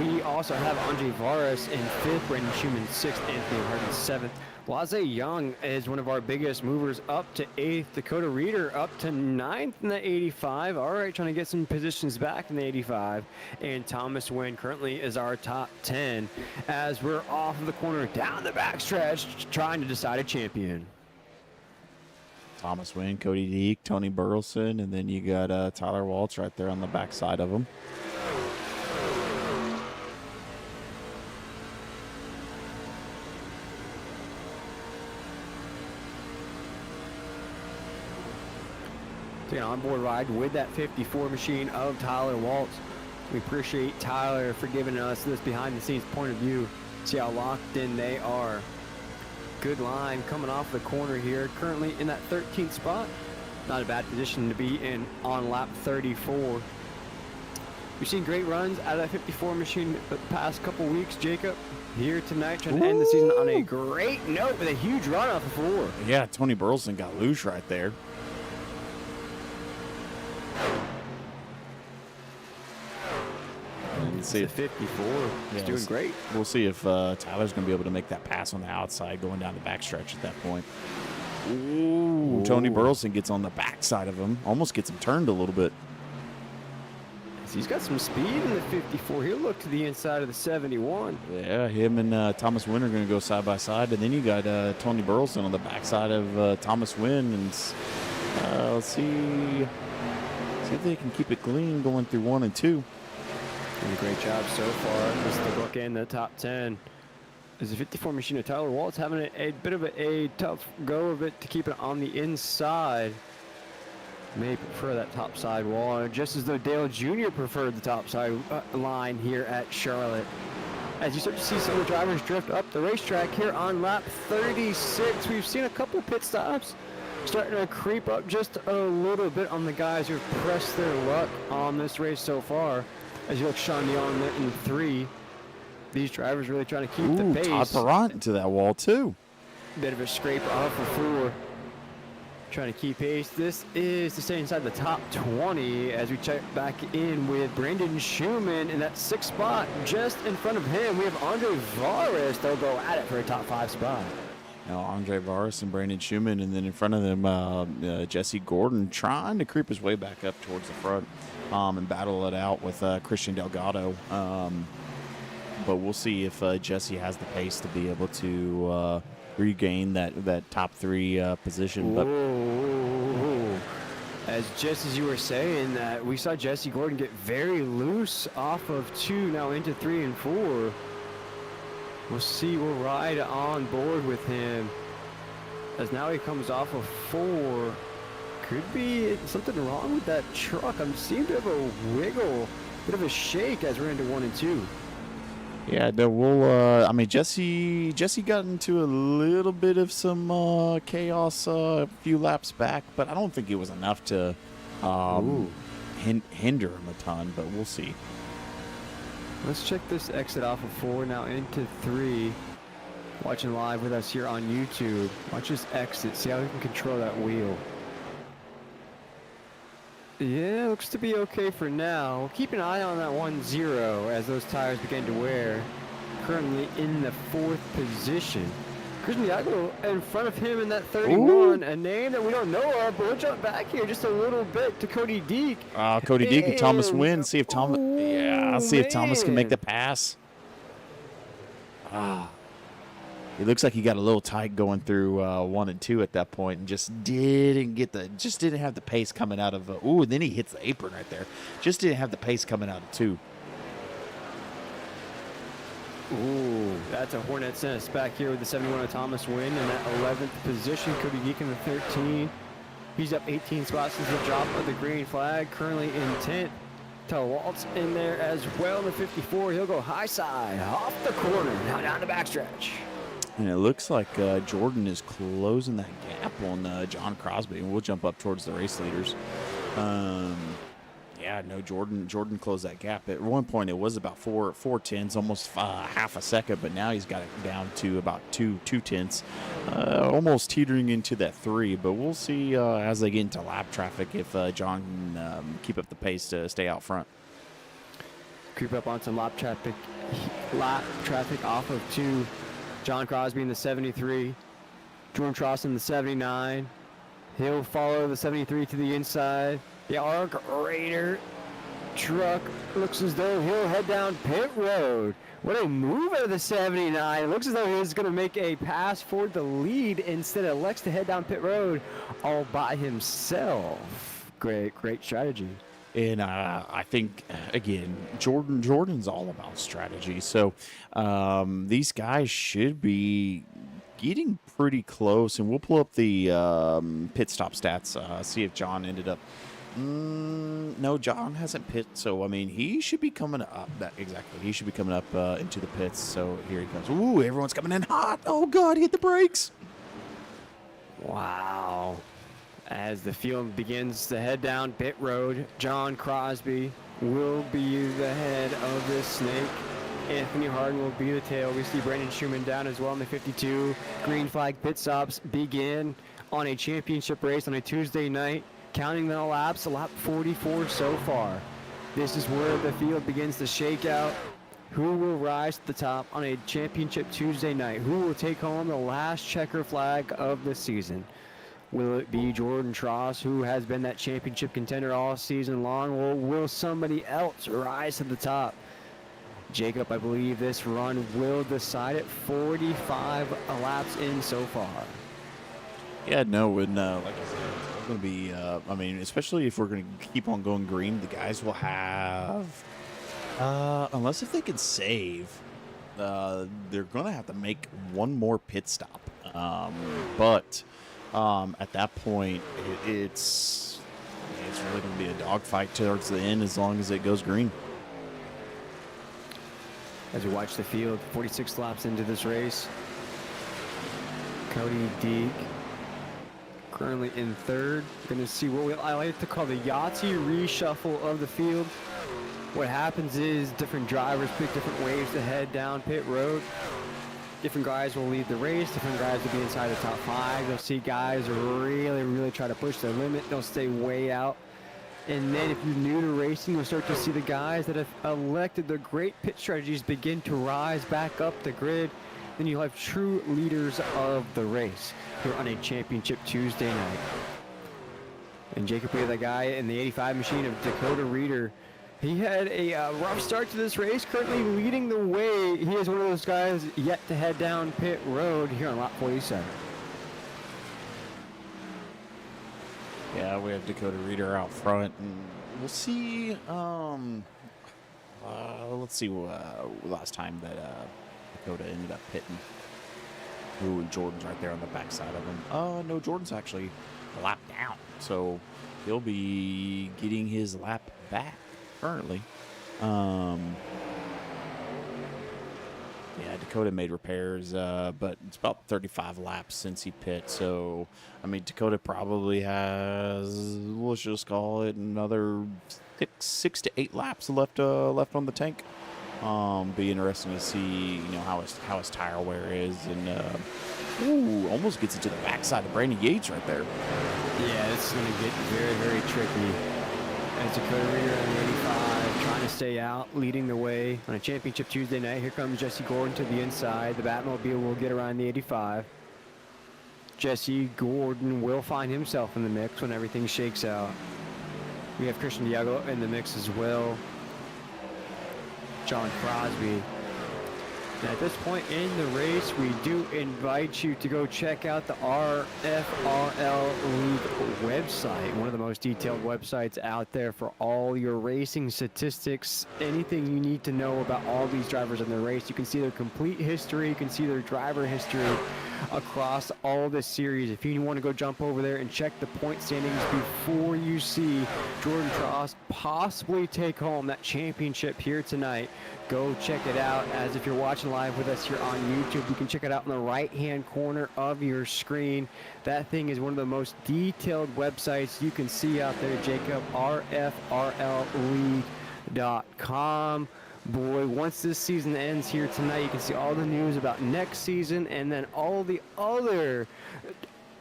S4: We also have Andre Varas in fifth. Brandon Schumann sixth. Anthony Harden seventh. Laze Young is one of our biggest movers up to 8th. Dakota Reeder up to 9th in the 85. All right, trying to get some positions back in the 85. And Thomas Wynn currently is our top 10 as we're off of the corner down the backstretch trying to decide a champion.
S8: Thomas Wynn, Cody Deek, Tony Burleson, and then you got Tyler Waltz right there on the backside of him.
S4: Taking an onboard ride with that 54 machine of Tyler Waltz. We appreciate Tyler for giving us this behind-the-scenes point of view. See how locked in they are. Good line coming off the corner here. Currently in that 13th spot. Not a bad position to be in on lap 34. We've seen great runs out of that 54 machine the past couple weeks, Jacob. Here tonight, trying to end the season on a great note with a huge run off of 4.
S8: Yeah, Tony Burleson got loose right there. See
S4: if 54 is doing great.
S8: We'll see if Tyler's going to be able to make that pass on the outside going down the backstretch at that point. Ooh. Tony Burleson gets on the backside of him, almost gets him turned a little bit.
S4: He's got some speed in the 54. He'll look to the inside of the 71.
S8: Yeah, him and Thomas Wynn are going to go side by side, and then you got Tony Burleson on the backside of Thomas Wynn, and let's see if they can keep it clean going through 1 and 2.
S4: Doing a great job so far. Just the book in the top 10. Is the 54 machine of Tyler Waltz having a bit of a tough go of it to keep it on the inside. May prefer that top side wall, just as though Dale Jr. preferred the top side line here at Charlotte. As you start to see some of the drivers drift up the racetrack here on lap 36, we've seen a couple pit stops starting to creep up just a little bit on the guys who've pressed their luck on this race so far. As you look, Sean Young in 3. These drivers really trying to keep the pace.
S8: Todd Perrant into that wall, too.
S4: Bit of a scrape off of 4. Trying to keep pace. This is to stay inside the top 20 as we check back in with Brandon Schumann in that 6th spot. Just in front of him, we have Andre Varas. They'll go at it for a top 5 spot.
S8: Now Andre Varas and Brandon Schumann, and then in front of them, Jesse Gordon trying to creep his way back up towards the front. And battle it out with Christian Delgado. But we'll see if Jesse has the pace to be able to regain that top 3 position. But
S4: just as you were saying, that we saw Jesse Gordon get very loose off of 2, now into 3 and 4. We'll see. We'll ride on board with him as now he comes off of 4. Could be something wrong with that truck. I'm seeing a bit of a wiggle, bit of a shake as we're into 1 and 2.
S8: Yeah, we'll. Jesse got into a little bit of some chaos a few laps back, but I don't think it was enough to hinder him a ton. But we'll see.
S4: Let's check this exit off of 4 now into 3. Watching live with us here on YouTube. Watch this exit. See how we can control that wheel. Yeah, looks to be okay for now. We'll keep an eye on that 1-0 as those tires begin to wear. Currently in the 4th position. Chris Diago in front of him in that 31, a name that we don't know of, but we'll jump back here just a little bit to Cody Deek.
S8: Cody Deek and Thomas win. See if Thomas. Yeah, I'll see if Thomas can make
S4: man.
S8: the pass. It looks like he got a little tight going through 1 and 2 at that point, and just didn't have the pace coming out of. And then he hits the apron right there. Just didn't have the pace coming out of 2.
S4: Ooh, that's a Hornets sense back here with the 71 of Thomas win in that 11th position. Cody Geek in the 13. He's up 18 spots since the drop of the green flag. Currently in 10th. Tell Waltz in there as well in the 54. He'll go high side off the corner. Now down the backstretch.
S8: And it looks like Jordan is closing that gap on John Crosby. And we'll jump up towards the race leaders. Jordan closed that gap. At one point, it was about 4/10, almost half a second, but now he's got it down to about 2/10, almost teetering into that 3. But we'll see as they get into lap traffic if John can keep up the pace to stay out front.
S4: Creep up on some lap traffic off of 2. John Crosby in the 73. Jordan Tross in the 79. He'll follow the 73 to the inside. The ARC Raider truck looks as though he'll head down pit road. What a move out of the 79. It looks as though he's going to make a pass for the lead instead of Lex to head down pit road all by himself. Great strategy.
S8: And I think, again, Jordan's all about strategy. So these guys should be getting pretty close. And we'll pull up the pit stop stats, see if John ended up. No, John hasn't pit. So, I mean, he should be coming up. Exactly. He should be coming up into the pits. So here he comes. Ooh, everyone's coming in hot. Oh, God, hit the brakes.
S4: Wow. As the field begins to head down pit road, John Crosby will be the head of this snake. Anthony Harden will be the tail. We see Brandon Schumann down as well in the 52. Green flag pit stops begin on a championship race on a Tuesday night. Counting the laps, lap 44 so far. This is where the field begins to shake out. Who will rise to the top on a championship Tuesday night? Who will take home the last checker flag of the season? Will it be Jordan Tross, who has been that championship contender all season long, or will somebody else rise to the top? Jacob, I believe this run will decide it. 45 laps in so far.
S8: Yeah, no, and like I said, it's going to be, I mean, especially if we're going to keep on going green, the guys will have, unless if they can save, they're going to have to make one more pit stop. But at that point, it's really going to be a dogfight towards the end as long as it goes green.
S4: As we watch the field, 46 laps into this race, Cody Deek currently in third. Going to see what I like to call the Yahtzee reshuffle of the field. What happens is different drivers pick different ways to head down pit road. Different guys will lead the race. Different guys will be inside the top 5. You'll see guys really try to push their limit. They'll stay way out. And then if you're new to racing, you'll start to see the guys that have elected the great pit strategies begin to rise back up the grid. Then you'll have true leaders of the race here on a championship Tuesday night. And Jacob, we have that guy in the 85 machine of Dakota Reeder. He had a rough start to this race, currently leading the way. He is one of those guys yet to head down pit road here on lap 47.
S8: Yeah, we have Dakota Reeder out front, and we'll see. Let's see last time that Dakota ended up pitting. Ooh, Jordan's right there on the backside of him. No, Jordan's actually a lap down, so he'll be getting his lap back currently. Yeah, Dakota made repairs, but it's about 35 laps since he pit. So, I mean, Dakota probably has, let's just call it another 6 to 8 laps left on the tank. Be interesting to see, how his tire wear is, and almost gets into the backside of Brandon Yates right there.
S4: Yeah, it's going to get very tricky. As Dakota Reader on the 85 trying to stay out, leading the way on a championship Tuesday night. Here comes Jesse Gordon to the inside. The Batmobile will get around the 85. Jesse Gordon will find himself in the mix when everything shakes out. We have Christian Diego in the mix as well. John Crosby. And at this point in the race, we do invite you to go check out the RFRL League website, one of the most detailed websites out there for all your racing statistics, anything you need to know about all these drivers in the race. You can see their complete history, you can see their driver history across all the series. If you want to go jump over there and check the point standings before you see Jordan Tross possibly take home that championship here tonight, go check it out. As if you're watching live with us here on YouTube, you can check it out in the right hand corner of your screen. That thing is one of the most detailed websites you can see out there, Jacob. RFRLleague.com. Boy, once this season ends here tonight, you can see all the news about next season and then all the other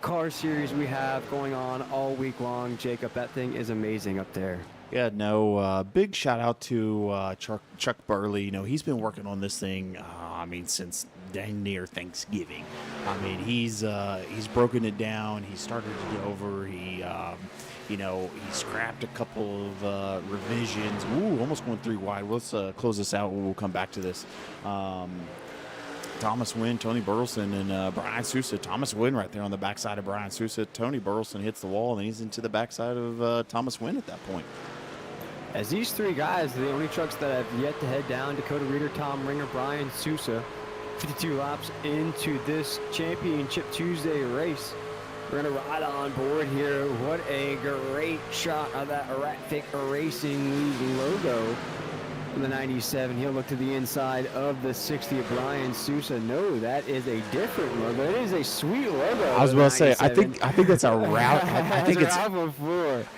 S4: car series we have going on all week long. Jacob, that thing is amazing up there.
S8: Yeah, no, big shout out to Chuck Burley. You know, he's been working on this thing, since dang near Thanksgiving. He's broken it down. He started it over. He scrapped a couple of revisions. Ooh, almost going 3 wide. Let's close this out. We'll come back to this. Thomas Wynn, Tony Burleson, and Brian Sousa. Thomas Wynn right there on the backside of Brian Sousa. Tony Burleson hits the wall, and he's into the backside of Thomas Wynn at that point.
S4: As these 3 guys are the only trucks that have yet to head down, Dakota Reader, Tom Ringer, Brian Sousa, 52 laps into this Championship Tuesday race. We're going to ride on board here. What a great shot of that Erratic Racing League logo. The 97, he'll look to the inside of the 60 of Brian Sousa. No, that is a different logo. It is a sweet logo.
S8: I was about to say, I think that's a route. I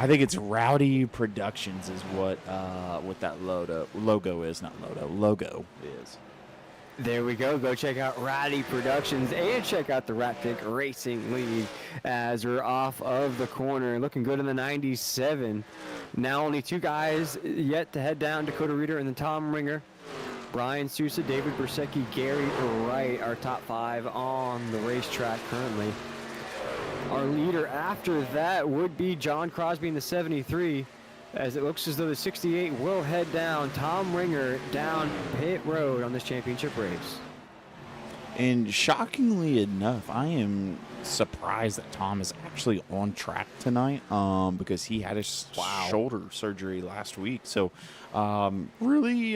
S8: think it's Rowdy Productions is what that logo is, not logo is.
S4: There we go. Go check out Rowdy Productions and check out the Ratpic Racing League as we're off of the corner. Looking good in the 97. Now only 2 guys yet to head down, Dakota Reader and the Tom Ringer. Brian Sousa, David Bersecki, Gary Wright, our top 5 on the racetrack currently. Our leader after that would be John Crosby in the 73. As it looks as though the 68 will head down. Tom Ringer down pit road on this championship race.
S8: And shockingly enough, I am surprised that Tom is actually on track tonight because he had his shoulder surgery last week. So really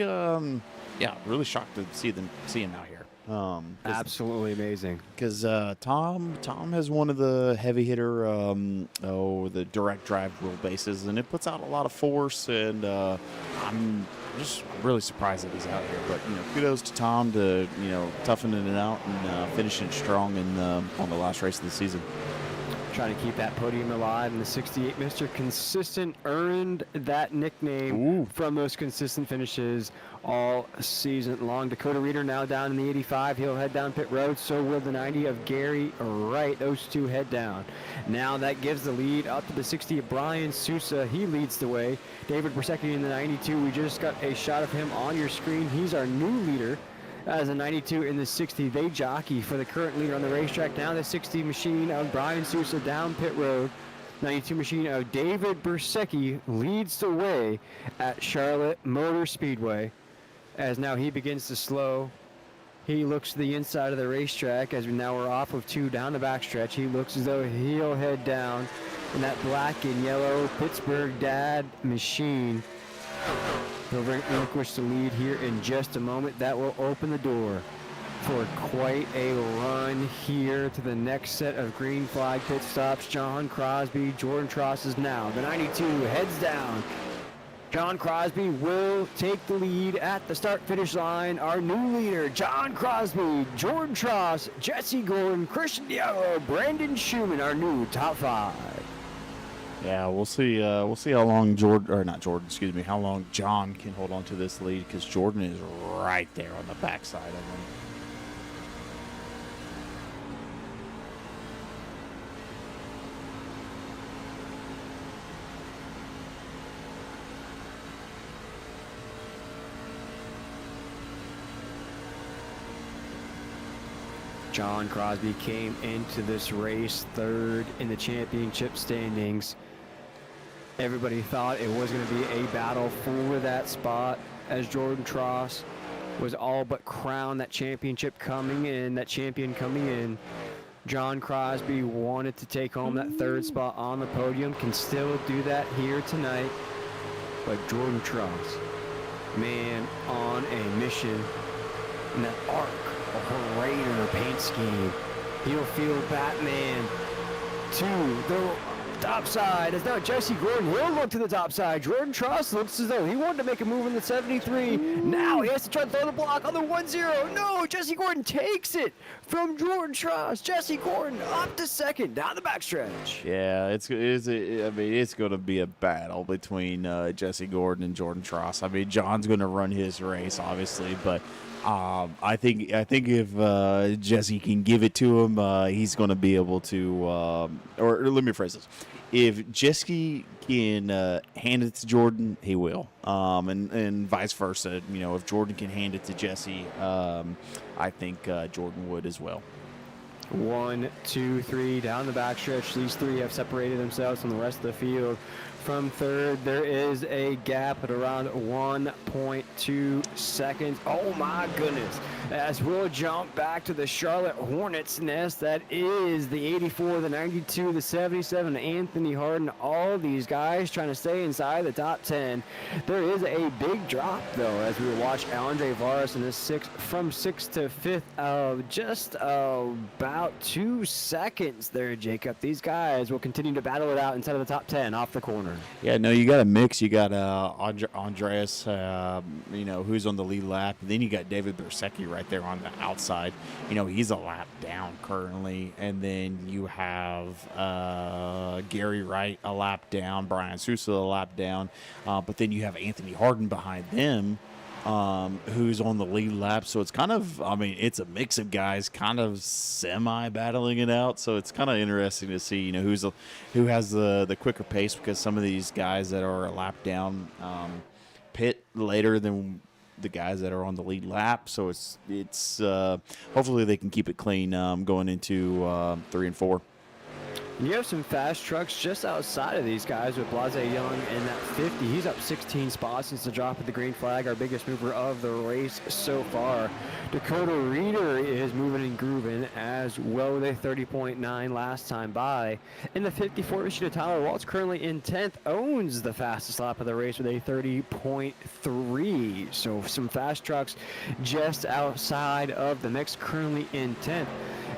S8: shocked to see him out here.
S4: Absolutely amazing.
S8: Because Tom has one of the heavy hitter, the direct drive wheelbases, and it puts out a lot of force. And I'm just really surprised that he's out here. But kudos to Tom to toughening it out and finishing strong on the last race of the season.
S4: Trying to keep that podium alive, and the 68 Mr. Consistent earned that nickname from those consistent finishes all season long. Dakota Reader now down in the 85. He'll head down pit road. So will the 90 of Gary Wright. Those 2 head down. Now that gives the lead up to the 60 of Brian Sousa. He leads the way. David Bersecki in the 92. We just got a shot of him on your screen. He's our new leader. As a 92 in the 60, they jockey for the current leader on the racetrack. Now the 60 machine of Brian Sousa down pit road. 92 machine of David Bersecki leads the way at Charlotte Motor Speedway. As now he begins to slow. He looks to the inside of the racetrack as we're off of 2 down the backstretch. He looks as though he'll head down in that black and yellow Pittsburgh Dad machine. He'll relinquish the lead here in just a moment. That will open the door for quite a run here to the next set of green flag pit stops. John Crosby, Jordan Tross is now. The 92 heads down. John Crosby will take the lead at the start-finish line. Our new leader, John Crosby, Jordan Tross, Jesse Gordon, Christian Diego, Brandon Schumann, our new top 5.
S8: Yeah, we'll see how long how long John can hold on to this lead, because Jordan is right there on the backside of him.
S4: John Crosby came into this race third in the championship standings. Everybody thought it was going to be a battle for that spot as Jordan Tross was all but crowned that champion coming in. John Crosby wanted to take home that third spot on the podium, can still do that here tonight. But Jordan Tross, man on a mission in that arc of Raider paint scheme. He'll feel Batman to the top side. As now Jesse Gordon will look to the top side. Jordan Tross looks as though he wanted to make a move in the 73. Now he has to try to throw the block on the 1-0. No, Jesse Gordon takes it from Jordan Tross. Jesse Gordon up to second down the backstretch.
S8: Yeah, it's going to be a battle between Jesse Gordon and Jordan Tross. I mean, John's going to run his race, obviously, but I think if Jesse can give it to him, he's going to be able to. Or let me rephrase this: if Jesse can hand it to Jordan, he will, and vice versa. You know, if Jordan can hand it to Jesse, I think Jordan would as well.
S4: 1, 2, 3 down the backstretch. These three have separated themselves from the rest of the field. From third, there is a gap at around 1.2 seconds. Oh my goodness. As we'll jump back to the Charlotte Hornets nest, that is the 84, the 92, the 77, Anthony Harden. All these guys trying to stay inside the top 10. There is a big drop, though, as we watch Andre Varas in this from 6th to 5th, just about 2 seconds there, Jacob. These guys will continue to battle it out inside of the top 10 off the corner.
S8: Yeah, no, you got a mix. You got Andreas, who's on the lead lap. And then you got David Bersecki right there on the outside. You know, he's a lap down currently. And then you have Gary Wright a lap down, Brian Sousa a lap down. But then you have Anthony Harden behind them, who's on the lead lap. So it's kind of, it's a mix of guys kind of semi-battling it out. So it's kind of interesting to see, who has the quicker pace, because some of these guys that are a lap down pit later than the guys that are on the lead lap. So it's hopefully they can keep it clean going into 3 and 4.
S4: And you have some fast trucks just outside of these guys with Blase Young in that 50. He's up 16 spots since the drop of the green flag, our biggest mover of the race so far. Dakota Reeder is moving and grooving as well with a 30.9 last time by. In the 54, Tyler Waltz currently in 10th, owns the fastest lap of the race with a 30.3. So some fast trucks just outside of the mix, currently in 10th.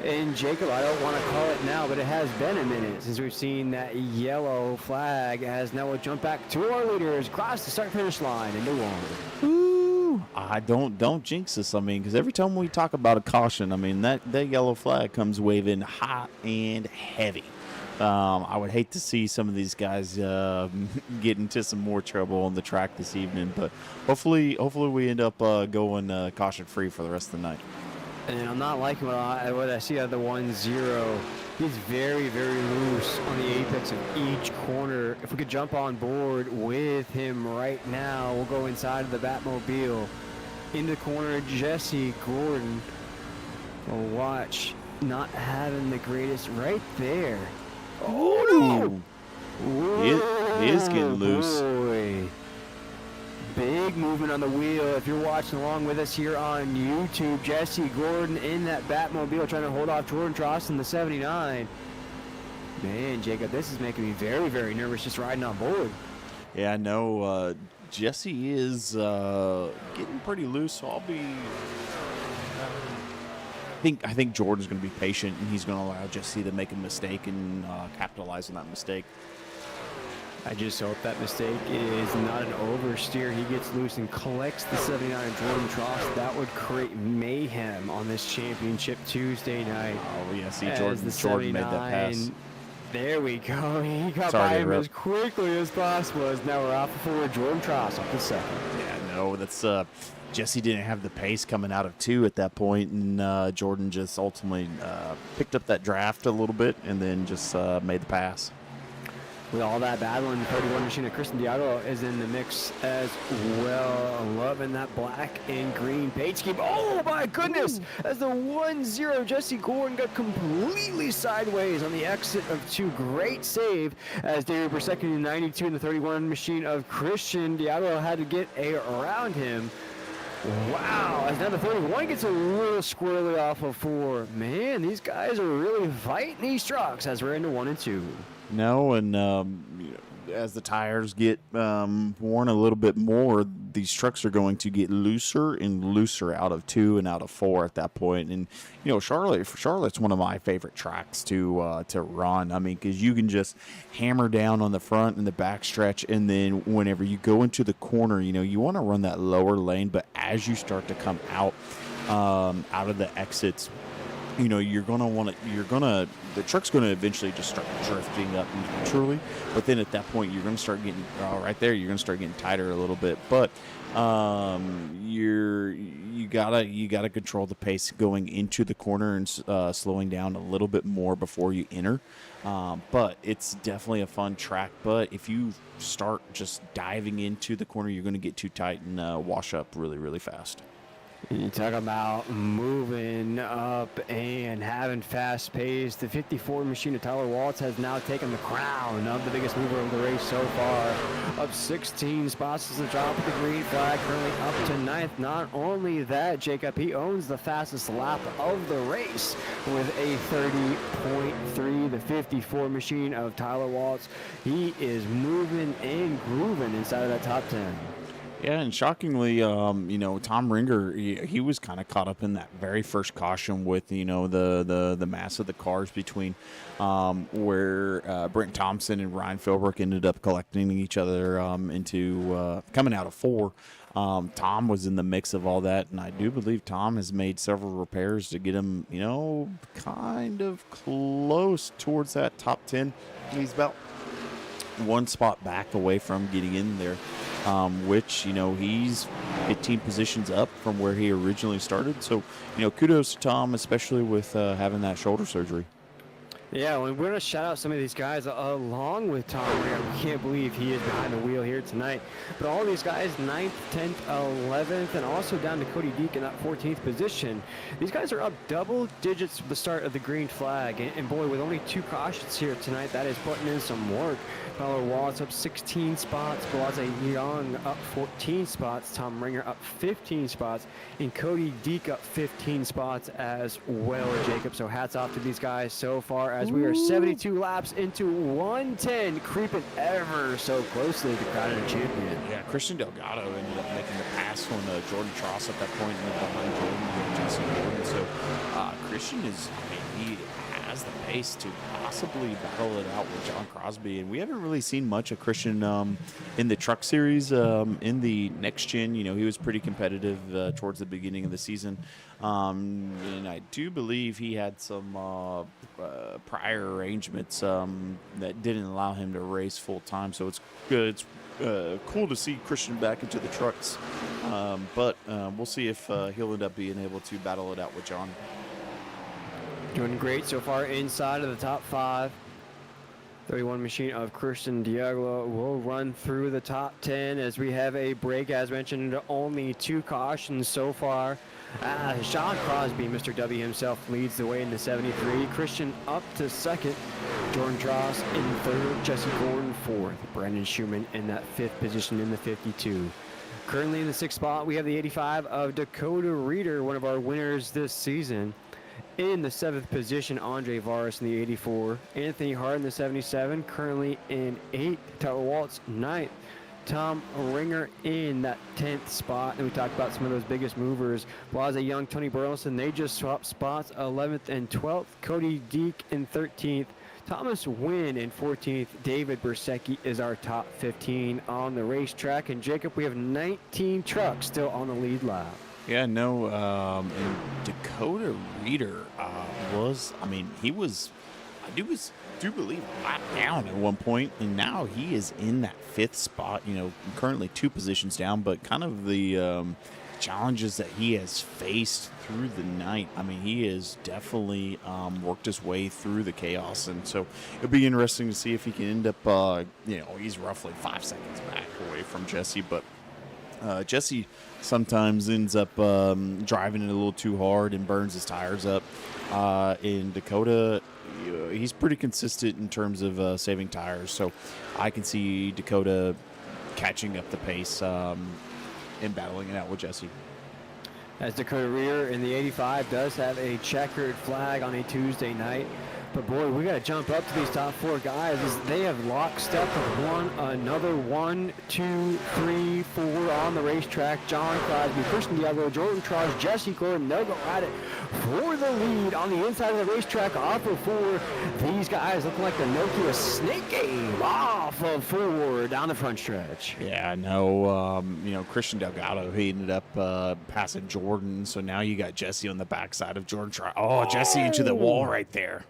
S4: And Jacob, I don't want to call it now, but it has been a minute since we've seen that yellow flag, as now we'll jump back to our leaders across the start-finish line in New Orleans.
S8: Ooh, I don't jinx this. Because every time we talk about a caution, that yellow flag comes waving hot and heavy. I would hate to see some of these guys get into some more trouble on the track this evening, but hopefully we end up going caution-free for the rest of the night.
S4: And I'm not liking what I see out of the 1-0. He's very, very loose on the apex of each corner. If we could jump on board with him right now, we'll go inside of the Batmobile. In the corner, Jesse Gordon. We'll watch, not having the greatest right there. Oh, no!
S8: He is getting loose.
S4: Boy. Big movement on the wheel. If you're watching along with us here on YouTube, Jesse Gordon in that Batmobile trying to hold off Jordan Tross in the 79. Man, Jacob, this is making me very, very nervous just riding on board.
S8: Yeah, I know. Jesse is getting pretty loose, so I'll be... I think Jordan's going to be patient, and he's going to allow Jesse to make a mistake and capitalize on that mistake.
S4: I just hope that mistake is not an oversteer. He gets loose and collects the 79 Jordan Tross. That would create mayhem on this championship Tuesday night.
S8: Oh, yeah. See, Jordan made that pass.
S4: There we go. He got by him as quickly as possible. As now we're off before Jordan Tross off the second.
S8: Yeah, no, that's Jesse didn't have the pace coming out of 2 at that point, and Jordan just ultimately picked up that draft a little bit and then just made the pass.
S4: with all that battling, 31 machine of Kristen Diallo is in the mix as well. Loving that black and green paint scheme. Oh my goodness! As the 1-0 Jesse Gordon got completely sideways on the exit of 2. Great save as David Bersecki in 92 in the 31 machine of Christian Diallo had to get around him. Wow, as now the 31 gets a little squirrely off of 4. Man, these guys are really fighting these trucks as we're into 1 and 2.
S8: No, and as the tires get worn a little bit more, these trucks are going to get looser and looser out of 2 and out of 4 at that point. And Charlotte's one of my favorite tracks to run. I mean, because you can just hammer down on the front and the back stretch, and then whenever you go into the corner, you want to run that lower lane. But as you start to come out of the exits, the truck's gonna eventually just start drifting up naturally, but then at that point you're gonna start getting you're gonna start getting tighter a little bit. But you gotta control the pace going into the corner and slowing down a little bit more before you enter. But it's definitely a fun track. But if you start just diving into the corner, you're gonna get too tight and wash up really, really fast.
S4: You talk about moving up and having fast pace. The 54 machine of Tyler Waltz has now taken the crown of the biggest mover of the race so far. Up 16 spots is the drop of the green flag, currently up to 9th. Not only that, Jacob, he owns the fastest lap of the race with a 30.3. The 54 machine of Tyler Waltz, he is moving and grooving inside of that top 10.
S8: Yeah, and shockingly, Tom Ringer, he was kind of caught up in that very first caution with, the mass of the cars between where Brent Thompson and Ryan Philbrook ended up collecting each other into coming out of 4. Tom was in the mix of all that, and I do believe Tom has made several repairs to get him, kind of close towards that top 10. He's about 1 spot back away from getting in there. Which, he's 15 positions up from where he originally started. So, kudos to Tom, especially with having that shoulder surgery.
S4: Yeah, well, we're going to shout out some of these guys along with Tom Ringer. We can't believe he is behind the wheel here tonight. But all these guys, 9th, 10th, 11th, and also down to Cody Deek in that 14th position. These guys are up double digits at the start of the green flag. And boy, with only 2 cautions here tonight, that is putting in some work. Tyler Watts up 16 spots, Blaze Young up 14 spots, Tom Ringer up 15 spots, and Cody Deek up 15 spots as well, Jacob. So hats off to these guys so far as we are 72 laps into 110, creeping ever so closely to crowning a champion.
S8: Yeah, Christian Delgado ended up making the pass when Jordan Tross at that point went behind Jordan and Jesse Gordon. So Christian he has the pace to possibly battle it out with John Crosby, and we haven't really seen much of Christian in the truck series. In the next gen, he was pretty competitive towards the beginning of the season, and I do believe he had some prior arrangements that didn't allow him to race full time. So it's good. It's cool to see Christian back into the trucks, but we'll see if he'll end up being able to battle it out with John.
S4: Doing great so far inside of the top 5. 31 machine of Christian Diaglo will run through the top 10 as we have a break, as mentioned, only 2 cautions so far. Sean Crosby, Mr. W himself, leads the way in the 73. Christian up to 2nd. Jordan Dross in 3rd. Jesse Gordon 4th. Brandon Schumann in that 5th position in the 52. Currently in the 6th spot, we have the 85 of Dakota Reeder, one of our winners this season. In the 7th position, Andre Varis in the 84. Anthony Hart in the 77, currently in 8th. Tyler Waltz, 9th. Tom Ringer in that 10th spot. And we talked about some of those biggest movers. Blaze Young, Tony Burleson, they just swapped spots, 11th and 12th. Cody Deek in 13th. Thomas Wynn in 14th. David Bersecki is our top 15 on the racetrack. And Jacob, we have 19 trucks still on the lead lap.
S8: Yeah, no, and Dakota Reeder he was, I do believe, lapped down at one point, and now he is in that 5th spot, currently 2 positions down, but kind of the challenges that he has faced through the night. I mean, he has definitely worked his way through the chaos, and so it'll be interesting to see if he can end up, he's roughly 5 seconds back away from Jesse, but Jesse sometimes ends up driving it a little too hard and burns his tires up. In Dakota, he's pretty consistent in terms of saving tires, so I can see Dakota catching up the pace and battling it out with Jesse.
S4: As Dakota Rear in the 85 does have a checkered flag on a Tuesday night. But boy, we got to jump up to these top 4 guys as they have lockstep with one another. 1, 2, 3, 4 on the racetrack. John Crosby, Christian Diego, Jordan Tross, Jesse Gordon, they'll go at it for the lead on the inside of the racetrack off of 4. These guys looking like the Nokia snake game off of 4 down the front stretch.
S8: Yeah, no, Christian Delgado, he ended up passing Jordan, so now you got Jesse on the backside of Jordan Tross. Oh, Jesse into the wall right there.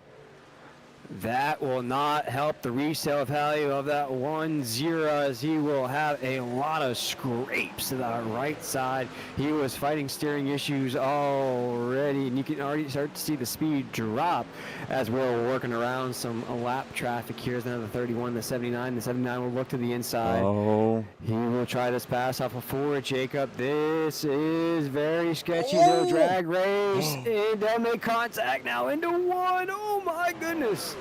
S4: That will not help the resale value of that 1-0 as he will have a lot of scrapes to the right side. He was fighting steering issues already, and you can already start to see the speed drop as we're working around some lap traffic. Here's another 31, the 79. The 79 will look to the inside.
S8: Oh.
S4: He will try this pass off of 4, Jacob. This is very sketchy. They'll drag race, and they'll make contact now into 1. Oh, my goodness.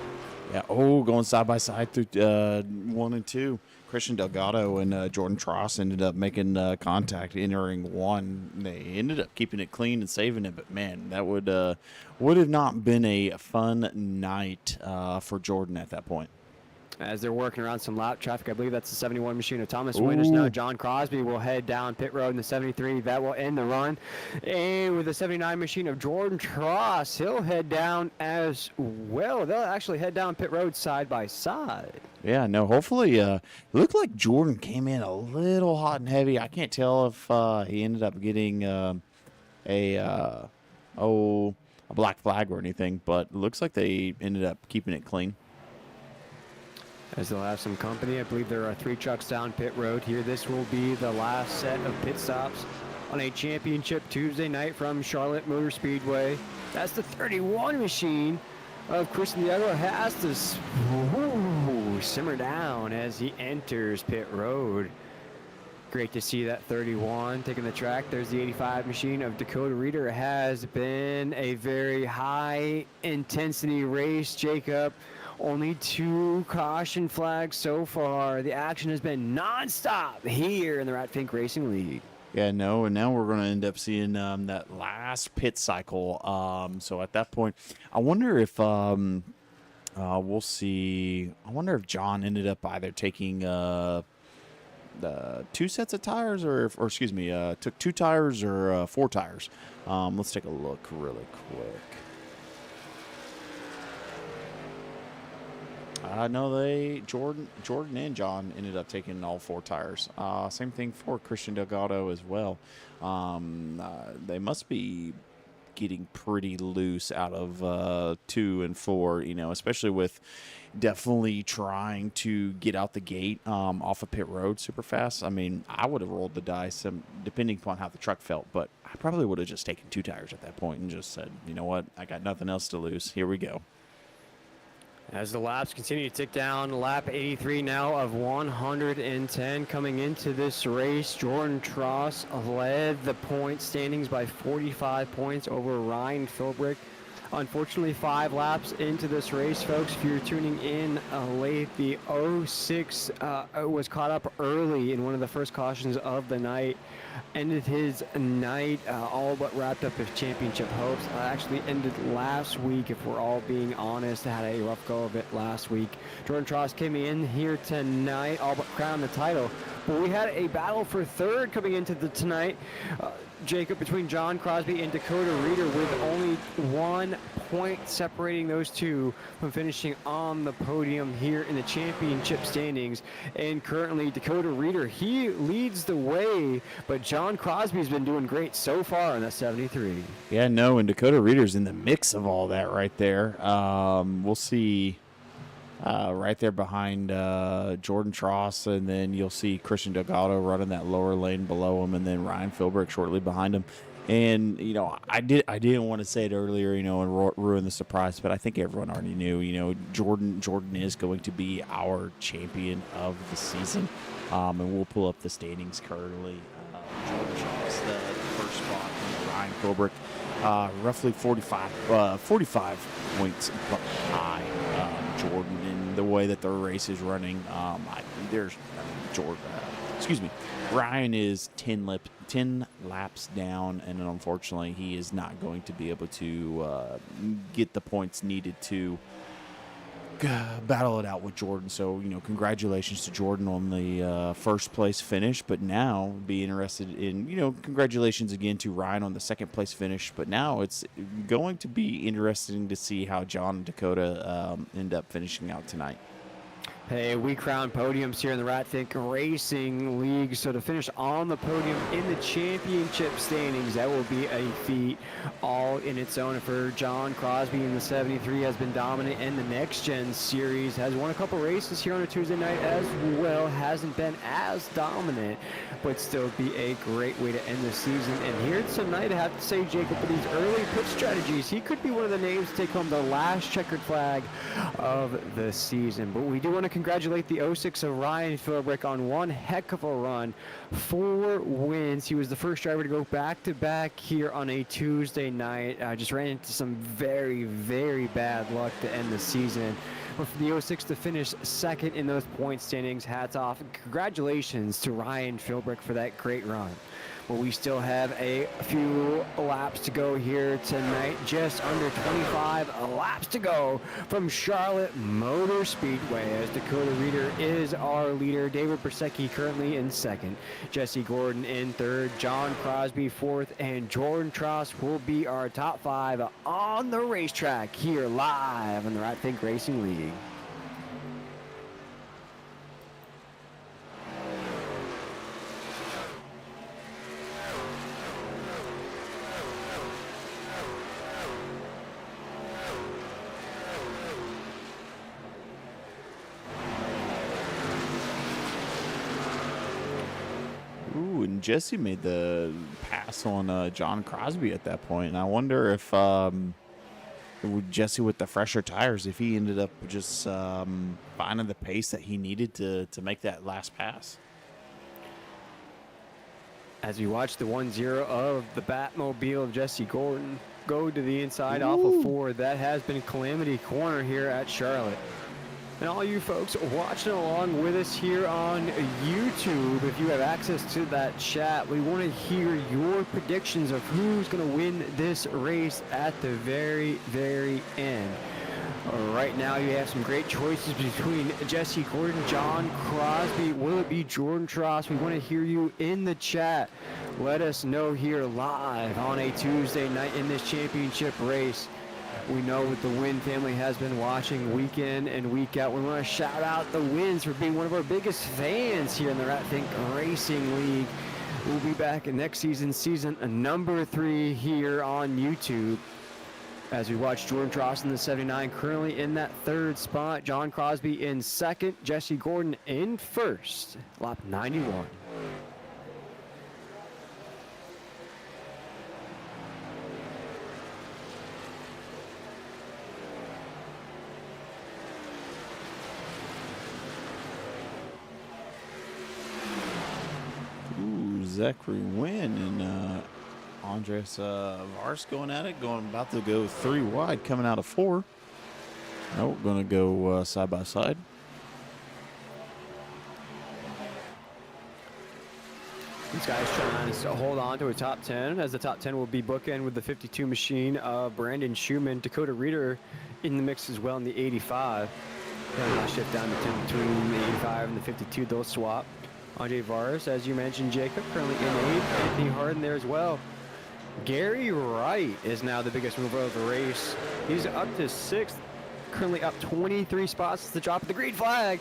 S8: Yeah, going side by side through 1 and 2. Christian Delgado and Jordan Tross ended up making contact, entering 1. They ended up keeping it clean and saving it, but man, that would have not been a fun night for Jordan at that point.
S4: As they're working around some lap traffic, I believe that's the 71 machine of Thomas Winters. Now John Crosby will head down pit road in the 73. That will end the run. And with the 79 machine of Jordan Tross, he'll head down as well. They'll actually head down pit road side by side.
S8: Yeah, no, hopefully, it looked like Jordan came in a little hot and heavy. I can't tell if he ended up getting a black flag or anything, but it looks like they ended up keeping it clean.
S4: As they'll have some company. I believe there are 3 trucks down pit road here. This will be the last set of pit stops on a championship Tuesday night from Charlotte Motor Speedway. That's the 31 machine of Christian Diego. Has to simmer down as he enters pit road. Great to see that 31 taking the track. There's the 85 machine of Dakota Reeder. It has been a very high intensity race, Jacob. Only 2 caution flags so far. The action has been nonstop here in the Ratfink Racing League.
S8: Yeah, no, and now we're going to end up seeing that last pit cycle. So at that point, I wonder if we'll see. I wonder if John ended up either taking the 2 sets of tires, or excuse me, took 2 tires or 4 tires. Let's take a look really quick. No, Jordan and John ended up taking all 4 tires. Same thing for Christian Delgado as well. They must be getting pretty loose out of 2 and 4, especially with definitely trying to get out the gate off of pit road super fast. I mean, I would have rolled the dice depending upon how the truck felt, but I probably would have just taken 2 tires at that point and just said, you know what, I got nothing else to lose. Here we go.
S4: As the laps continue to tick down, lap 83 now of 110 coming into this race. Jordan Tross led the point standings by 45 points over Ryan Philbrick. Unfortunately, 5 laps into this race, folks. If you're tuning in late, the 06 was caught up early in one of the first cautions of the night. Ended his night all but wrapped up his championship hopes. Actually ended last week, if we're all being honest. Had a rough go of it last week. Jordan Tross came in here tonight, all but crowned the title. But we had a battle for third coming into tonight. Jacob, between John Crosby and Dakota Reeder, with only 1 point separating those 2 from finishing on the podium here in the championship standings. And currently Dakota Reeder, he leads the way, but John Crosby's been doing great so far in that 73.
S8: Yeah, no, and Dakota Reeder's in the mix of all that right there. We'll see right there behind Jordan Tross, and then you'll see Christian Delgado running that lower lane below him, and then Ryan Philbrick shortly behind him. And I didn't want to say it earlier, and ruin the surprise, but I think everyone already knew. Jordan is going to be our champion of the season, and we'll pull up the standings currently. Jordan Tross, the first spot, and Ryan Philbrick, roughly 45 points behind Jordan. In the way that the race is running, Ryan is 10 laps down, and unfortunately he is not going to be able to get the points needed to battle it out with Jordan. So, congratulations to Jordan on the first place finish, but now be interested in, congratulations again to Ryan on the second place finish, but now it's going to be interesting to see how John and Dakota end up finishing out tonight.
S4: Hey, we crown podiums here in the RatFink Racing League. So to finish on the podium in the championship standings, that will be a feat all in its own. For John Crosby in the 73 has been dominant, and the Next Gen Series has won a couple races here on a Tuesday night as well. Hasn't been as dominant, but still be a great way to end the season. And here tonight, I have to say, Jacob, for these early pit strategies, he could be one of the names to take home the last checkered flag of the season. But we do want to congratulate the 06 of Ryan Philbrick on one heck of a run. 4 wins. He was the first driver to go back-to-back here on a Tuesday night. Just ran into some very, very bad luck to end the season. But for the 06 to finish second in those point standings, hats off. Congratulations to Ryan Philbrick for that great run. But we still have a few laps to go here tonight. Just under 25 laps to go from Charlotte Motor Speedway, as Dakota Reeder is our leader. David Bersecki currently in second. Jesse Gordon in third. John Crosby fourth. And Jordan Tross will be our top 5 on the racetrack here live on the RatFink Racing League.
S8: And Jesse made the pass on John Crosby at that point, and I wonder if Jesse, with the fresher tires, if he ended up just finding the pace that he needed to make that last pass.
S4: As we watch the 1-0 of the Batmobile of Jesse Gordon go to the inside off of 4, that has been Calamity Corner here at Charlotte. And all you folks watching along with us here on YouTube, if you have access to that chat, we want to hear your predictions of who's going to win this race at the very, very end. Right now, you have some great choices between Jesse Gordon, John Crosby. Will it be Jordan Tross? We want to hear you in the chat. Let us know here live on a Tuesday night in this championship race. We know that the Wynn family has been watching week in and week out. We want to shout out the Wynns for being one of our biggest fans here in the RatFink Racing League. We'll be back in next season number 3 here on YouTube. As we watch Jordan Tross in the 79, currently in that 3rd spot. John Crosby in 2nd. Jesse Gordon in 1st. Lap 91.
S8: Zachary Wynn and Andres Vars going at it, about to go 3 wide, coming out of 4. Nope, going to go side by side.
S4: These guys trying to hold on to a top 10, as the top 10 will be bookend with the 52 machine of Brandon Schumann. Dakota Reeder in the mix as well in the 85. They'll now shift down to 10 between the 85 and the 52. They'll swap. Andre Vars, as you mentioned, Jacob, currently in 8th. Anthony Harden there as well. Gary Wright is now the biggest mover of the race. He's up to 6th, currently up 23 spots to the drop of the green flag.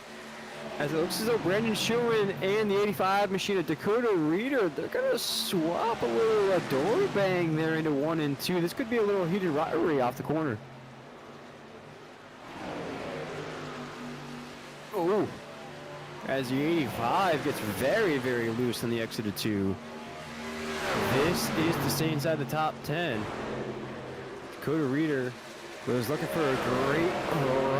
S4: As it looks as though Brandon Schumann and the 85 machine of Dakota Reeder, they're going to swap a little door bang there into 1 and 2. This could be a little heated rivalry off the corner. Ooh. As the 85 gets very, very loose on the exit of 2. This is to stay inside the top 10. Dakota Reader was looking for a great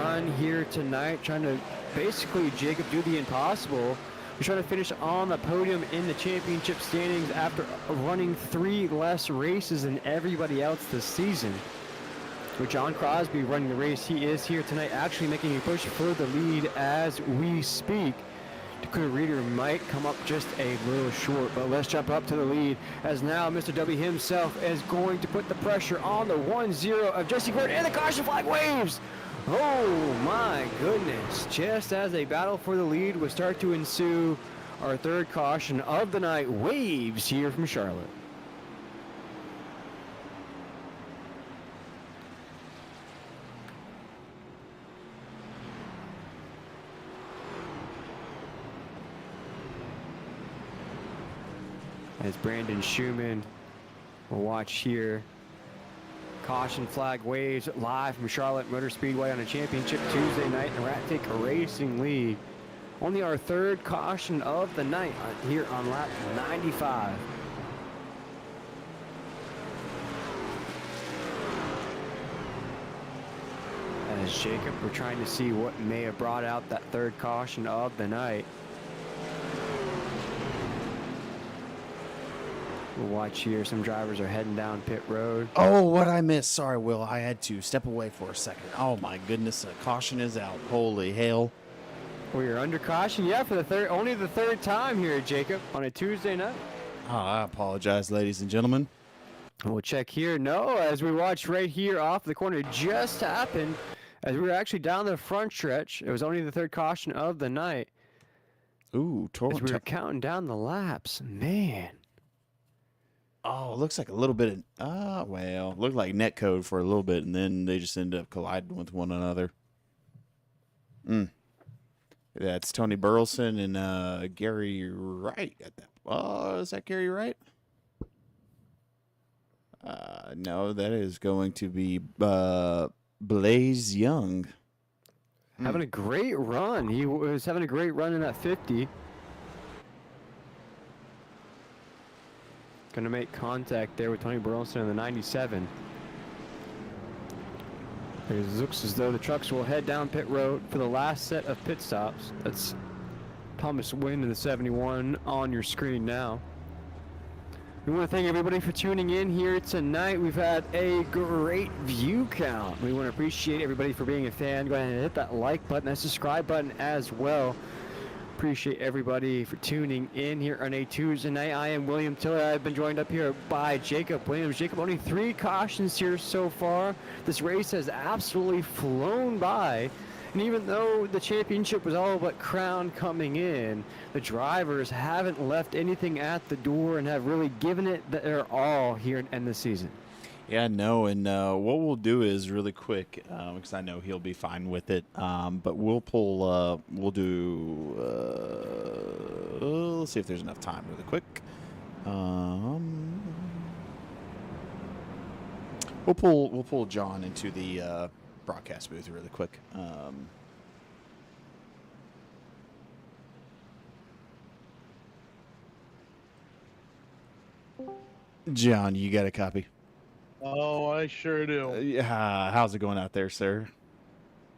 S4: run here tonight, trying to basically, Jacob, do the impossible. He's trying to finish on the podium in the championship standings after running 3 less races than everybody else this season. With John Crosby running the race, he is here tonight actually making a push for the lead as we speak. Dakota Reader might come up just a little short, but let's jump up to the lead as now Mr. W himself is going to put the pressure on the 1-0 of Jesse Gordon, and the caution flag waves. Oh my goodness. Just as a battle for the lead would start to ensue, our third caution of the night waves here from Charlotte. As Brandon Schumann will watch here. Caution flag waves live from Charlotte Motor Speedway on a championship Tuesday night in the RFRL Racing League. Only our third caution of the night here on lap 95. As Jacob, we're trying to see what may have brought out that third caution of the night. We'll watch here. Some drivers are heading down pit road.
S8: Oh, what I missed. Sorry, Will. I had to step away for a second. Oh, my goodness. Caution is out. Holy hell.
S4: We are under caution, yeah, for only the third time here, Jacob, on a Tuesday night.
S8: Oh, I apologize, ladies and gentlemen.
S4: We'll check here. No, as we watch right here off the corner, it just happened as we were actually down the front stretch. It was only the third caution of the night.
S8: Ooh,
S4: as we were counting down the laps. Man.
S8: Oh, it looks like a little bit of, well, looked like net code for a little bit, and then they just ended up colliding with one another. That's Tony Burleson and Gary Wright. Is that Gary Wright? No, that is going to be Blaze Young.
S4: Having a great run. He was having a great run in that 50. Going to make contact there with Tony Burleson in the 97. It looks as though the trucks will head down pit road for the last set of pit stops. That's Thomas Wynn in the 71 on your screen now. We want to thank everybody for tuning in here tonight. We've had a great view count. We want to appreciate everybody for being a fan. Go ahead and hit that like button, that subscribe button as well. Appreciate everybody for tuning in here on a Tuesday night. I am William Tiller. I've been joined up here by Jacob Williams. Jacob, only 3 cautions here so far. This race has absolutely flown by. And even though the championship was all but crowned coming in, the drivers haven't left anything at the door and have really given it their all here in end the season.
S8: Yeah, no, and what we'll do is really quick, because I know he'll be fine with it, but we'll pull, we'll do, let's see if there's enough time really quick. We'll pull John into the broadcast booth really quick. John, you got a copy?
S10: Oh, I sure do.
S8: How's it going out there, sir?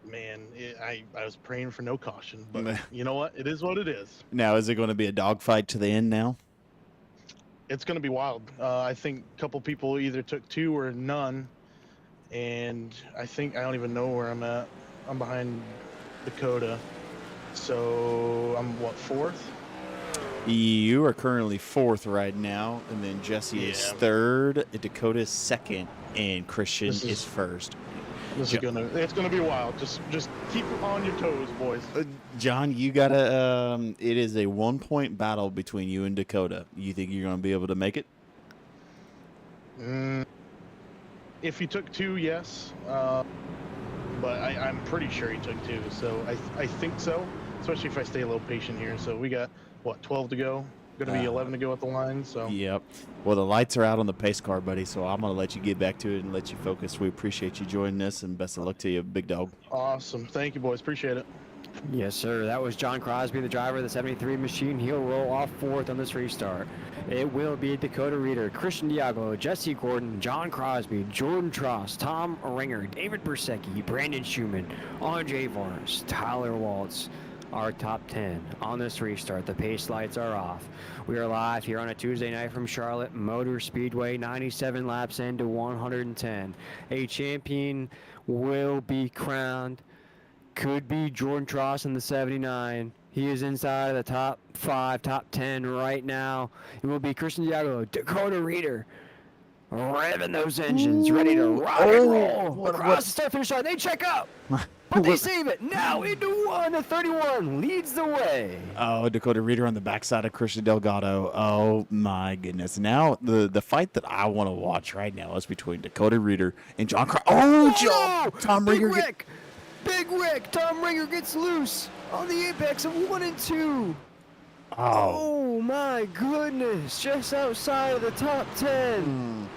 S10: Man, I was praying for no caution, but you know what? It is what it is.
S8: Now, is it going to be a dogfight to the end now?
S10: It's going to be wild. I think a couple people either took 2 or none, and I don't even know where I'm at. I'm behind Dakota, so I'm, 4th?
S8: You are currently 4th right now, and then Jesse is 3rd, Dakota is 2nd, and Christian is 1st.
S10: It's gonna be wild. Just keep on your toes, boys.
S8: John, you gotta. It is a 1-point battle between you and Dakota. You think you're gonna be able to make it?
S10: If he took 2, yes, but I'm pretty sure he took 2, so I think so. Especially if I stay a little patient here. So we got 12 to go. Going to be 11 to go at the line. So.
S8: Yep. Well, the lights are out on the pace car, buddy. So I'm going to let you get back to it and let you focus. We appreciate you joining us, and best of luck to you, big dog.
S10: Awesome. Thank you, boys. Appreciate it.
S4: Yes, sir. That was John Crosby, the driver of the 73 machine. He'll roll off fourth on this restart. It will be Dakota Reeder, Christian Diago, Jesse Gordon, John Crosby, Jordan Tross, Tom Ringer, David Bersecki, Brandon Schumann, Andre Vars, Tyler Waltz. Our top 10 on this restart. The pace lights are off. We are live here on a Tuesday night from Charlotte Motor Speedway, 97 laps into 110. A champion will be crowned. Could be Jordan Tross in the 79. He is inside of the top 5, top 10 right now. It will be Christian Diago, Dakota Reeder, revving those engines, ready to rock and roll across the start finish line. They check up, but they save it. Now into 1 to 31 leads the way.
S8: Oh, Dakota Reeder on the backside of Christian Delgado. Oh my goodness! Now the fight that I want to watch right now is between Dakota Reeder and John. Tom
S4: Big
S8: Ringer.
S4: Rick. Big Rick, Tom Ringer gets loose on the apex of 1 and 2. Oh my goodness, just outside of the top 10.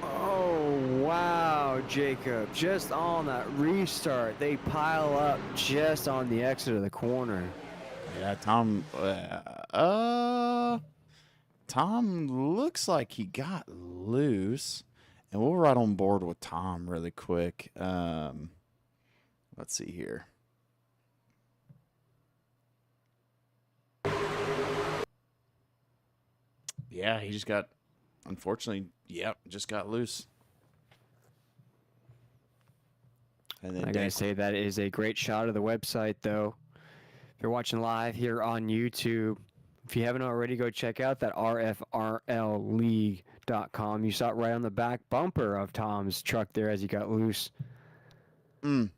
S4: Oh wow, Jacob, just on that restart, they pile up just on the exit of the corner.
S8: Yeah, Tom looks like he got loose. And we'll ride on board with Tom really quick. Let's see here. Yeah, he just got, unfortunately, just got loose. And then
S4: I gotta say that is a great shot of the website, though. If you're watching live here on YouTube, if you haven't already, go check out that RFRL League.com. You saw it right on the back bumper of Tom's truck there as he got loose. Man.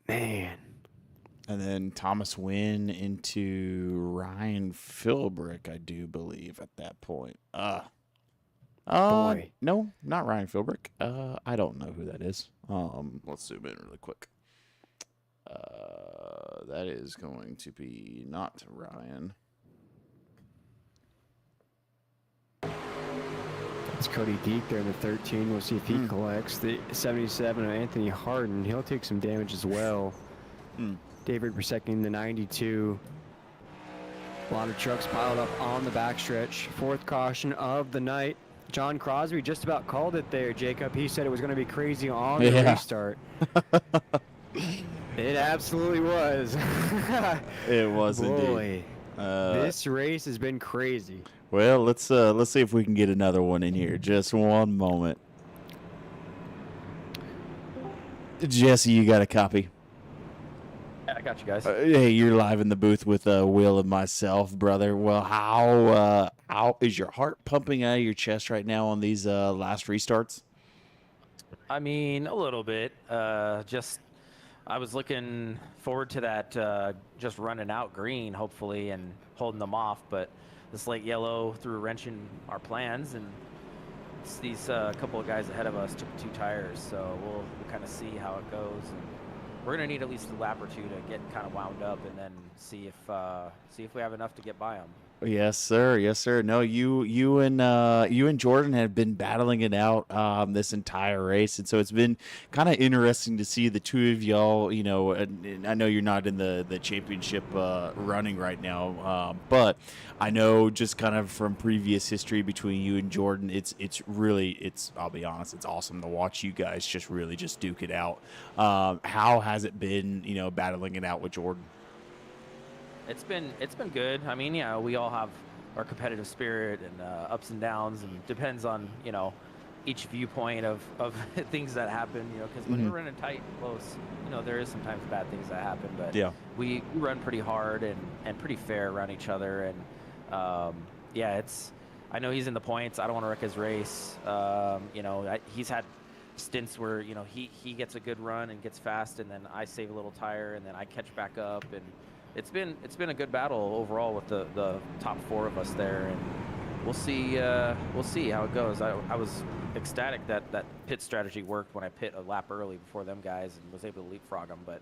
S8: And then Thomas Wynn into Ryan Philbrick, I do believe, at that point.
S4: Boy.
S8: No, not Ryan Philbrick. I don't know who that is. Let's zoom in really quick. That is going to be not Ryan.
S4: It's Cody Deek there in the 13. We'll see if he collects. The 77 of Anthony Harden. He'll take some damage as well. David Bersecki in the 92. A lot of trucks piled up on the backstretch. Fourth caution of the night. John Crosby just about called it there, Jacob. He said it was going to be crazy on the restart. It absolutely was.
S8: It was
S4: Boy,
S8: indeed.
S4: This race has been crazy.
S8: Well, let's see if we can get another one in here. Just one moment. Jesse, you got a copy?
S11: Yeah, I got you guys.
S8: Hey, you're live in the booth with Will and myself, brother. Well, how is your heart pumping out of your chest right now on these last restarts?
S11: I mean, a little bit. I was looking forward to that just running out green, hopefully, and holding them off. But this late yellow threw a wrench in our plans, and these couple of guys ahead of us took 2 tires. So we'll kind of see how it goes. And we're gonna need at least a lap or 2 to get kind of wound up, and then see if we have enough to get by them.
S8: Yes, sir. Yes, sir. No, you and Jordan have been battling it out this entire race, and so it's been kind of interesting to see the two of y'all. You know, and I know you're not in the championship running right now, but I know just kind of from previous history between you and Jordan, it's really I'll be honest, it's awesome to watch you guys just really just duke it out. How has it been, battling it out with Jordan?
S11: It's been good. I mean, yeah, we all have our competitive spirit and ups and downs, and depends on each viewpoint of things that happen. Because when we're running tight and close, there is sometimes bad things that happen. But
S8: yeah, we
S11: run pretty hard and pretty fair around each other. And yeah, I know he's in the points. I don't want to wreck his race. He's had stints where he gets a good run and gets fast, and then I save a little tire, and then I catch back up, and it's been a good battle overall with the top 4 of us there, and we'll see how it goes. I was ecstatic that pit strategy worked when I pit a lap early before them guys and was able to leapfrog them, but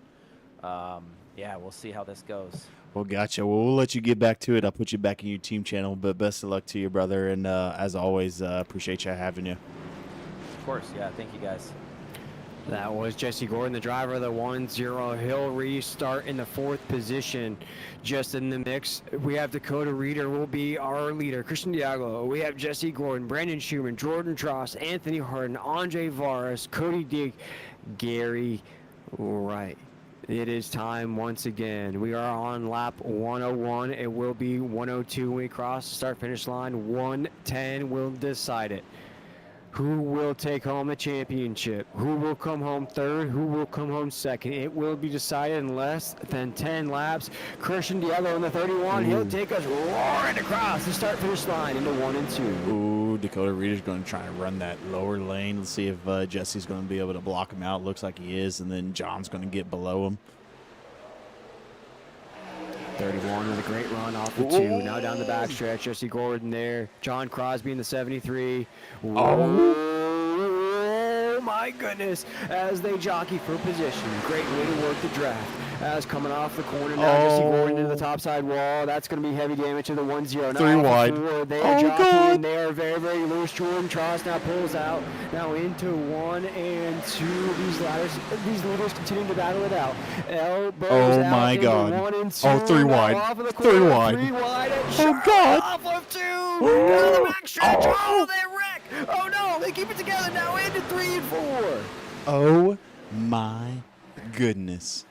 S11: yeah, we'll see how this goes.
S8: Well, gotcha. Well, we'll let you get back to it. I'll put you back in your team channel, but best of luck to you, brother, and as always, appreciate you having you.
S11: Of course, yeah. Thank you, guys.
S4: That was Jesse Gordon, the driver of the 1-0. He'll restart in the 4th position. Just in the mix, we have Dakota Reeder will be our leader. Christian Diallo. We have Jesse Gordon, Brandon Schumann, Jordan Tross, Anthony Harden, Andre Varas, Cody Dick, Gary Wright. It is time once again. We are on lap 101. It will be 102 when we cross the start-finish line. 110 will decide it. Who will take home the championship? Who will come home third? Who will come home second? It will be decided in less than 10 laps. Christian Diallo in the 31. He'll take us roaring across the start-finish line into 1 and 2.
S8: Ooh, Dakota Reeder's going to try and run that lower lane. Let's see if Jesse's going to be able to block him out. Looks like he is, and then John's going to get below him.
S4: 31 with a great run off the 2. Now down the backstretch. Jesse Gordon there. John Crosby in the 73. Oh my goodness. As they jockey for position. Great way to work the draft. As coming off the corner now, Jesse Gordon into the topside wall. That's going to be heavy damage to the 1-0.
S8: 3 wide.
S4: They are jockeying. They are very, very loose. Jordan Tross now pulls out. Now into 1 and 2. These leaders continue to battle it out. Elbows out
S8: my
S4: into
S8: God.
S4: 1 and 2.
S8: 3 wide.
S4: Off of the
S8: 3
S4: corner,
S8: wide.
S4: 3 wide. And
S8: Oh, God.
S4: off of 2. Down the backstretch. Oh, they wreck. Oh, no. They keep it together now into 3 and 4.
S8: Oh, my goodness.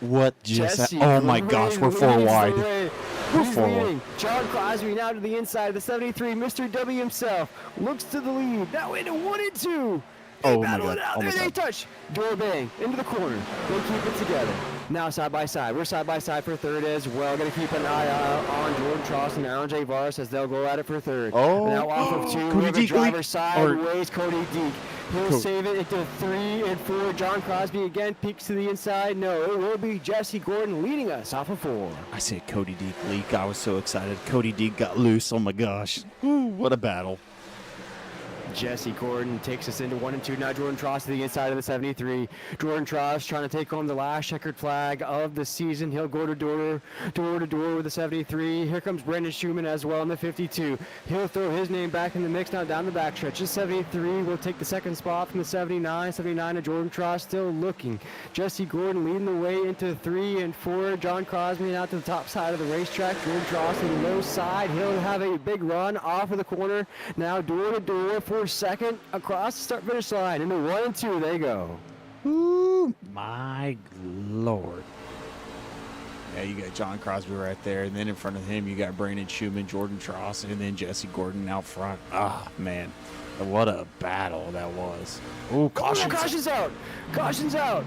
S8: What just
S4: Jesse
S8: oh, my gosh. We're 4
S4: leads the
S8: wide.
S4: way.
S8: We're
S4: He's
S8: 4
S4: leading.
S8: wide.
S4: John Crosby now to the inside of the 73. Mr. W himself looks to the lead. Now into 1 and 2. They
S8: Oh, my
S4: battle
S8: God.
S4: it out.
S8: Oh, my
S4: There they
S8: God.
S4: touch. Door bang. Into the corner. They keep it together. Now side by side. We're side by side for third as well. Going to keep an eye out on Jordan Tross and Andre Varas as they'll go at it for third.
S8: Oh.
S4: Now off of 2.
S8: Cody
S4: We have a
S8: Deek
S4: driver
S8: lead.
S4: sideways. Cody Deek. He'll
S8: Cool.
S4: save it into 3 and 4. John Crosby again peeks to the inside. No, it will be Jesse Gordon leading us off of 4.
S8: I said Cody Deek leak. I was so excited. Cody Deek got loose. Oh, my gosh. Ooh, what a battle.
S4: Jesse Gordon takes us into 1 and 2. Now Jordan Tross to the inside of the 73. Jordan Tross trying to take home the last checkered flag of the season. He'll go to door with the 73. Here comes Brendan Schumann as well in the 52. He'll throw his name back in the mix now down the backstretch. The 73 will take the second spot from the 79. 79 to Jordan Tross still looking. Jesse Gordon leading the way into 3 and 4. John Crosby out to the top side of the racetrack. Jordan Tross on the low side. He'll have a big run off of the corner. Now door to door for second across the start finish line. Into 1 and 2 they go.
S8: Ooh, my Lord. Yeah, you got John Crosby right there, and then in front of him you got Brandon Schumann, Jordan Tross, and then Jesse Gordon out front. Ah, man, what a battle that was. Ooh, caution's
S4: Caution's out. Caution's out.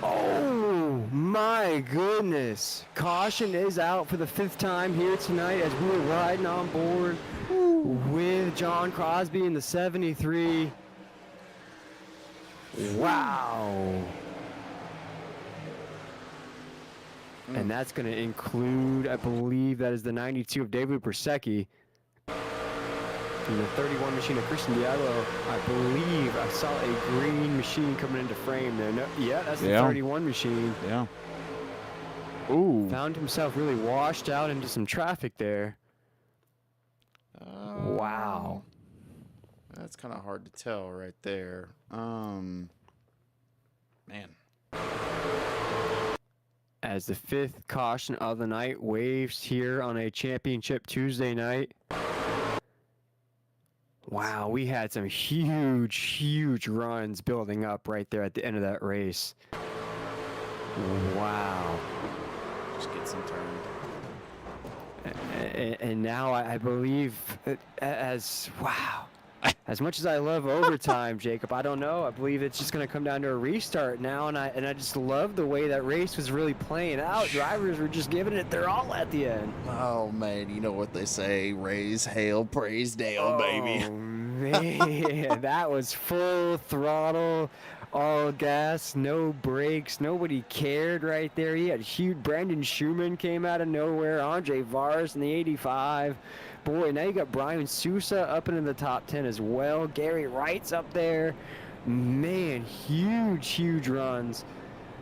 S4: Oh my goodness. Caution is out for the 5th time here tonight as we were riding on board with John Crosby in the 73. Wow. And that's going to include, I believe, that is the 92 of David Bersecki. And the 31 machine of Christian Diallo. I believe I saw a green machine coming into frame there. No, yeah, that's the 31 machine.
S8: Yeah. Ooh.
S4: Found himself really washed out into some traffic there. Wow.
S8: That's kind of hard to tell right there. Man.
S4: As the 5th caution of the night waves here on a championship Tuesday night. Wow, we had some huge runs building up right there at the end of that race. Wow.
S8: Just get some turn.
S4: And now I believe as much as I love overtime, Jacob, I don't know. I believe it's just going to come down to a restart now, and I just love the way that race was really playing out. Drivers were just giving it their all at the end.
S8: Oh, man, you know what they say, raise hail, praise Dale, baby.
S4: Oh, man, that was full throttle, all gas, no brakes. Nobody cared right there. He had huge. Brandon Schumann came out of nowhere. Andre Varas in the 85. Boy, now you got Brian Sousa up into the top 10 as well. Gary Wright's up there. Man, huge runs.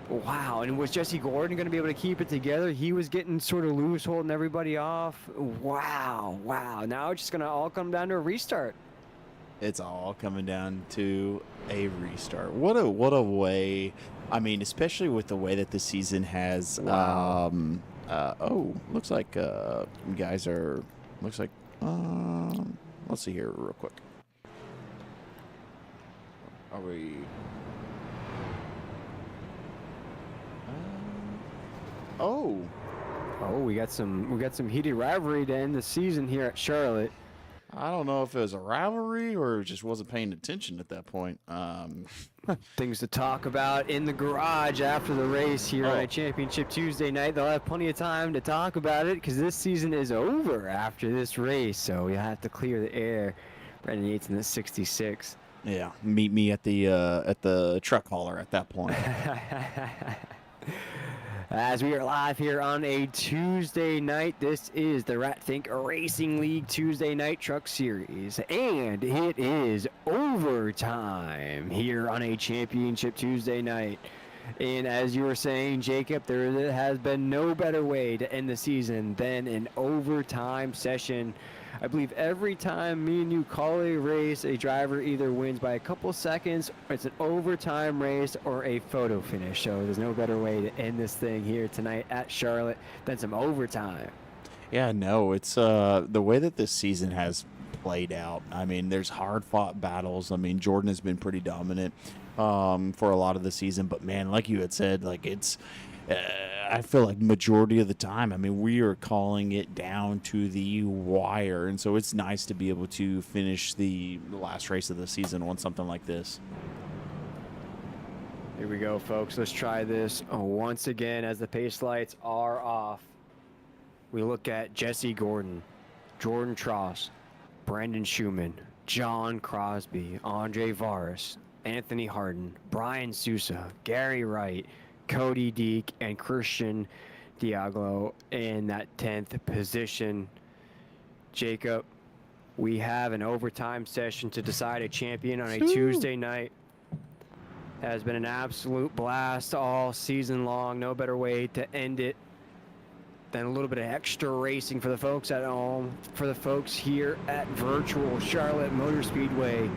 S4: Wow, and was Jesse Gordon going to be able to keep it together? He was getting sort of loose, holding everybody off. Wow. Now it's just going to all come down to a restart.
S8: It's all coming down to a restart. What a way. I mean, especially with the way that the season has.
S4: Wow.
S8: Looks like guys are. Looks like. Let's see here real quick. Are we? Oh.
S4: Oh, we got some heated rivalry to end the season here at Charlotte.
S8: I don't know if it was a rivalry or just wasn't paying attention at that point.
S4: Things to talk about in the garage after the race here on a Championship Tuesday night. They'll have plenty of time to talk about it because this season is over after this race, so you have to clear the air. Brendan Yates in the 66.
S8: Yeah, meet me at the truck hauler at that point.
S4: As we are live here on a Tuesday night, this is the RatFink Racing League Tuesday Night Truck Series, and it is overtime here on a Championship Tuesday night. And as you were saying, Jacob, there has been no better way to end the season than an overtime session. I believe every time me and you call a race, a driver either wins by a couple seconds, or it's an overtime race, or a photo finish. So there's no better way to end this thing here tonight at Charlotte than some overtime.
S8: Yeah, no, it's the way that this season has played out. I mean, there's hard-fought battles. I mean, Jordan has been pretty dominant for a lot of the season, but man, like you had said, like it's. I feel like majority of the time, I mean, we are calling it down to the wire, and so it's nice to be able to finish the last race of the season on something like this.
S4: Here we go, folks. Let's try this once again as the pace lights are off. We look at Jesse Gordon, Jordan Tross, Brandon Schumann, John Crosby, Andre Varis, Anthony Harden, Brian Sousa, Gary Wright, Cody Deek, and Christian Diaglo in that 10th position. Jacob, we have an overtime session to decide a champion on a Tuesday night. It has been an absolute blast all season long. No better way to end it than a little bit of extra racing for the folks at home, for the folks here at virtual Charlotte Motor Speedway.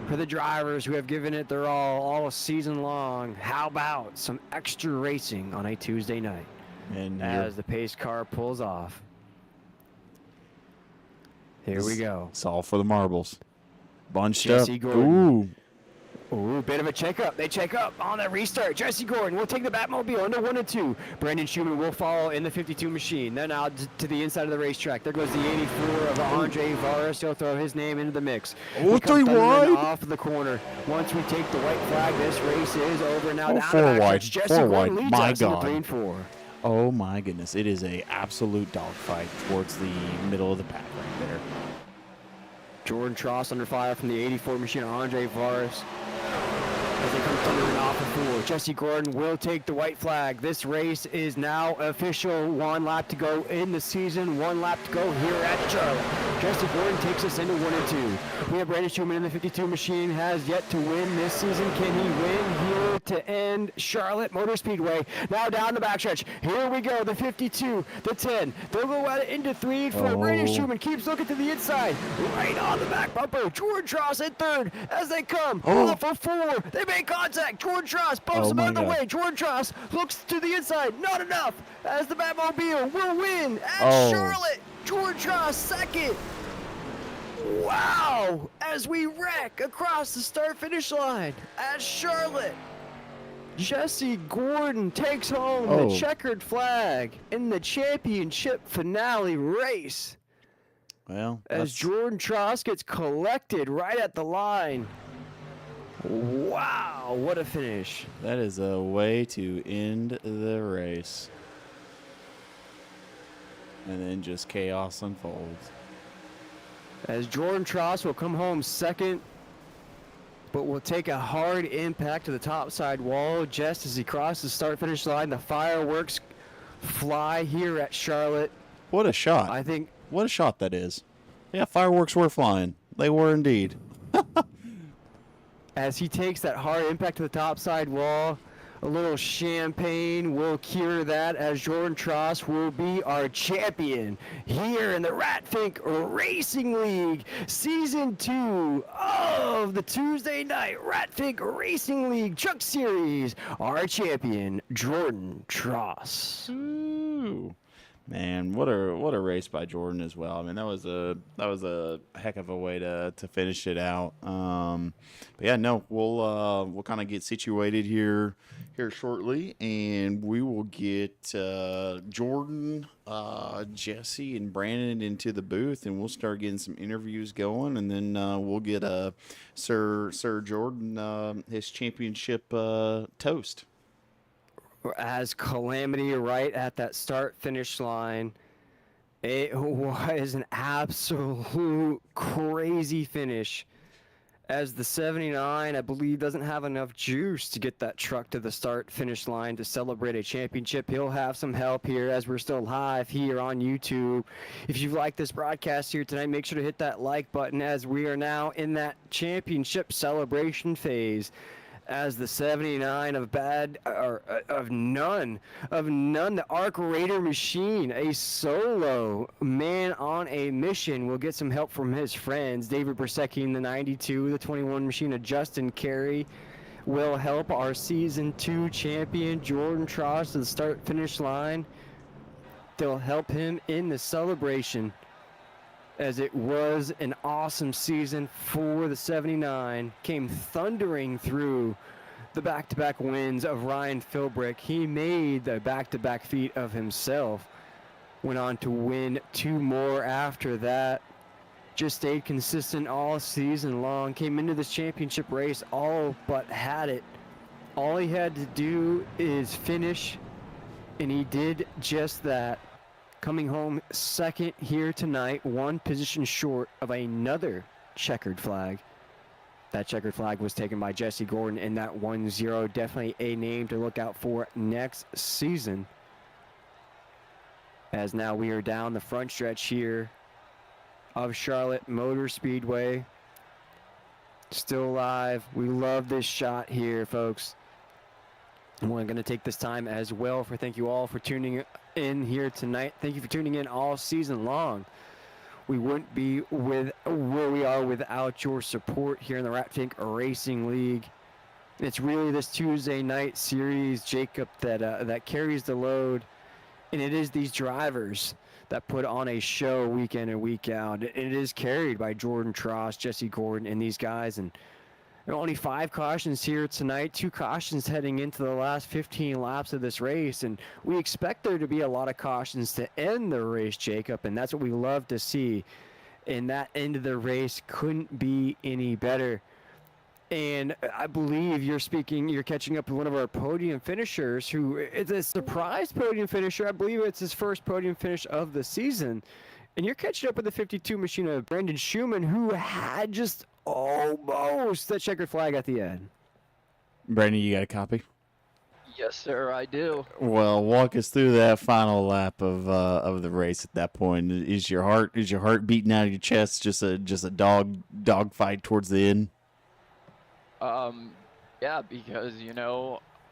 S4: For the drivers who have given it their all season long, how about some extra racing on a Tuesday night?
S8: And
S4: as the pace car pulls off. Here we go.
S8: It's all for the marbles. Bunched
S4: Jesse
S8: up.
S4: Gordon. Ooh, bit of a check up. They check up on that restart. Jesse Gordon will take the Batmobile into 1 and 2. Brandon Schumann will follow in the 52 machine. Then out to the inside of the racetrack. There goes the 84 of Andre Varis. He'll throw his name into the mix.
S8: Oh, 3 wide.
S4: Off the corner. Once we take the white flag, this race is over. Now down
S8: 4
S4: the back
S8: wide.
S4: stretch. Jesse
S8: 4
S4: Gordon
S8: wide.
S4: leads
S8: My
S4: us in the
S8: God.
S4: 3 and 4.
S8: Oh my goodness, it is a absolute dogfight towards the middle of the pack right there.
S4: Jordan Tross under fire from the 84 machine. Andre Varis. As they come thundering off the 4. Jesse Gordon will take the white flag. This race is now official. 1 lap to go in the season. 1 lap to go here at Charlotte. Jesse Gordon takes us into 1 and 2. We have Brandon Schumann in the 52 machine. Has yet to win this season. Can he win here to end Charlotte Motor Speedway? Now down the backstretch. Here we go. The 52, the 10. They'll go at it into 3 and 4. Brandon Schumann keeps looking to the inside. Right on the back bumper. Jordan Tross in 3rd as they come. Off for 4. They make contact. Jordan Tross bumps him out of the way. Jordan Tross looks to the inside. Not enough as the Batmobile will win at Charlotte. Jordan Tross 2nd. Wow! As we wreck across the start-finish line at Charlotte. Jesse Gordon takes home the checkered flag in the championship finale race.
S8: Well,
S4: as Jordan Tross gets collected right at the line. Wow, what a finish.
S8: That is a way to end the race. And then just chaos unfolds.
S4: As Jordan Tross will come home 2nd, but will take a hard impact to the top side wall just as he crosses the start-finish line. The fireworks fly here at Charlotte.
S8: What a shot.
S4: I think.
S8: What a shot that is. Yeah, fireworks were flying. They were indeed.
S4: As he takes that hard impact to the top side wall, A little champagne will cure that, as Jordan Tross will be our champion here in the Ratfink Racing League, Season 2 of the Tuesday Night Ratfink Racing League Truck Series. Our champion, Jordan Tross.
S8: Ooh. Man, what a race by Jordan as well. I mean, that was a heck of a way to finish it out. But yeah, no, we'll kind of get situated here shortly, and we will get Jordan, Jesse, and Brandon into the booth, and we'll start getting some interviews going, and then we'll get Sir Jordan his championship toast.
S4: As Calamity right at that start-finish line. It was an absolute crazy finish, as the 79, I believe, doesn't have enough juice to get that truck to the start-finish line to celebrate a championship. He'll have some help here as we're still live here on YouTube. If you've liked this broadcast here tonight, make sure to hit that like button, as we are now in that championship celebration phase, as the 79 of none, the Arc Raider machine, a solo man on a mission, will get some help from his friends. David Brzezinski in the 92, the 21 machine of Justin Carey will help our Season 2 champion, Jordan Tross, to the start-finish line. They'll help him in the celebration, as it was an awesome season for the 79. Came thundering through the back-to-back wins of Ryan Philbrick. He made the back-to-back feat of himself. Went on to win 2 more after that. Just stayed consistent all season long. Came into this championship race all but had it. All he had to do is finish, and he did just that. Coming home second here tonight, 1 position short of another checkered flag. That checkered flag was taken by Jesse Gordon in that 1-0. Definitely a name to look out for next season. As now we are down the front stretch here of Charlotte Motor Speedway. Still live. We love this shot here, folks. And we're going to take this time as well for thank you all for tuning in here tonight. Thank you for tuning in all season long. We wouldn't be with where we are without your support here in the Ratfink Racing League. It's really this Tuesday night series, Jacob, that carries the load, and it is these drivers that put on a show week in and week out. It is carried by Jordan Tross, Jesse Gordon, and these guys. And there are only 5 cautions here tonight, 2 cautions heading into the last 15 laps of this race, and we expect there to be a lot of cautions to end the race, Jacob, and that's what we love to see. And that end of the race couldn't be any better. And I believe you're catching up with one of our podium finishers, who is a surprise podium finisher. I believe it's his first podium finish of the season. And you're catching up with the 52 machine of Brendan Schumann, who had just almost that checkered flag at the end.
S8: Brandon, you got a copy?
S12: Yes, sir, I do.
S8: Well, walk us through that final lap of the race. At that point, is your heart beating out of your chest? Just a dog fight towards the end.
S12: Yeah, because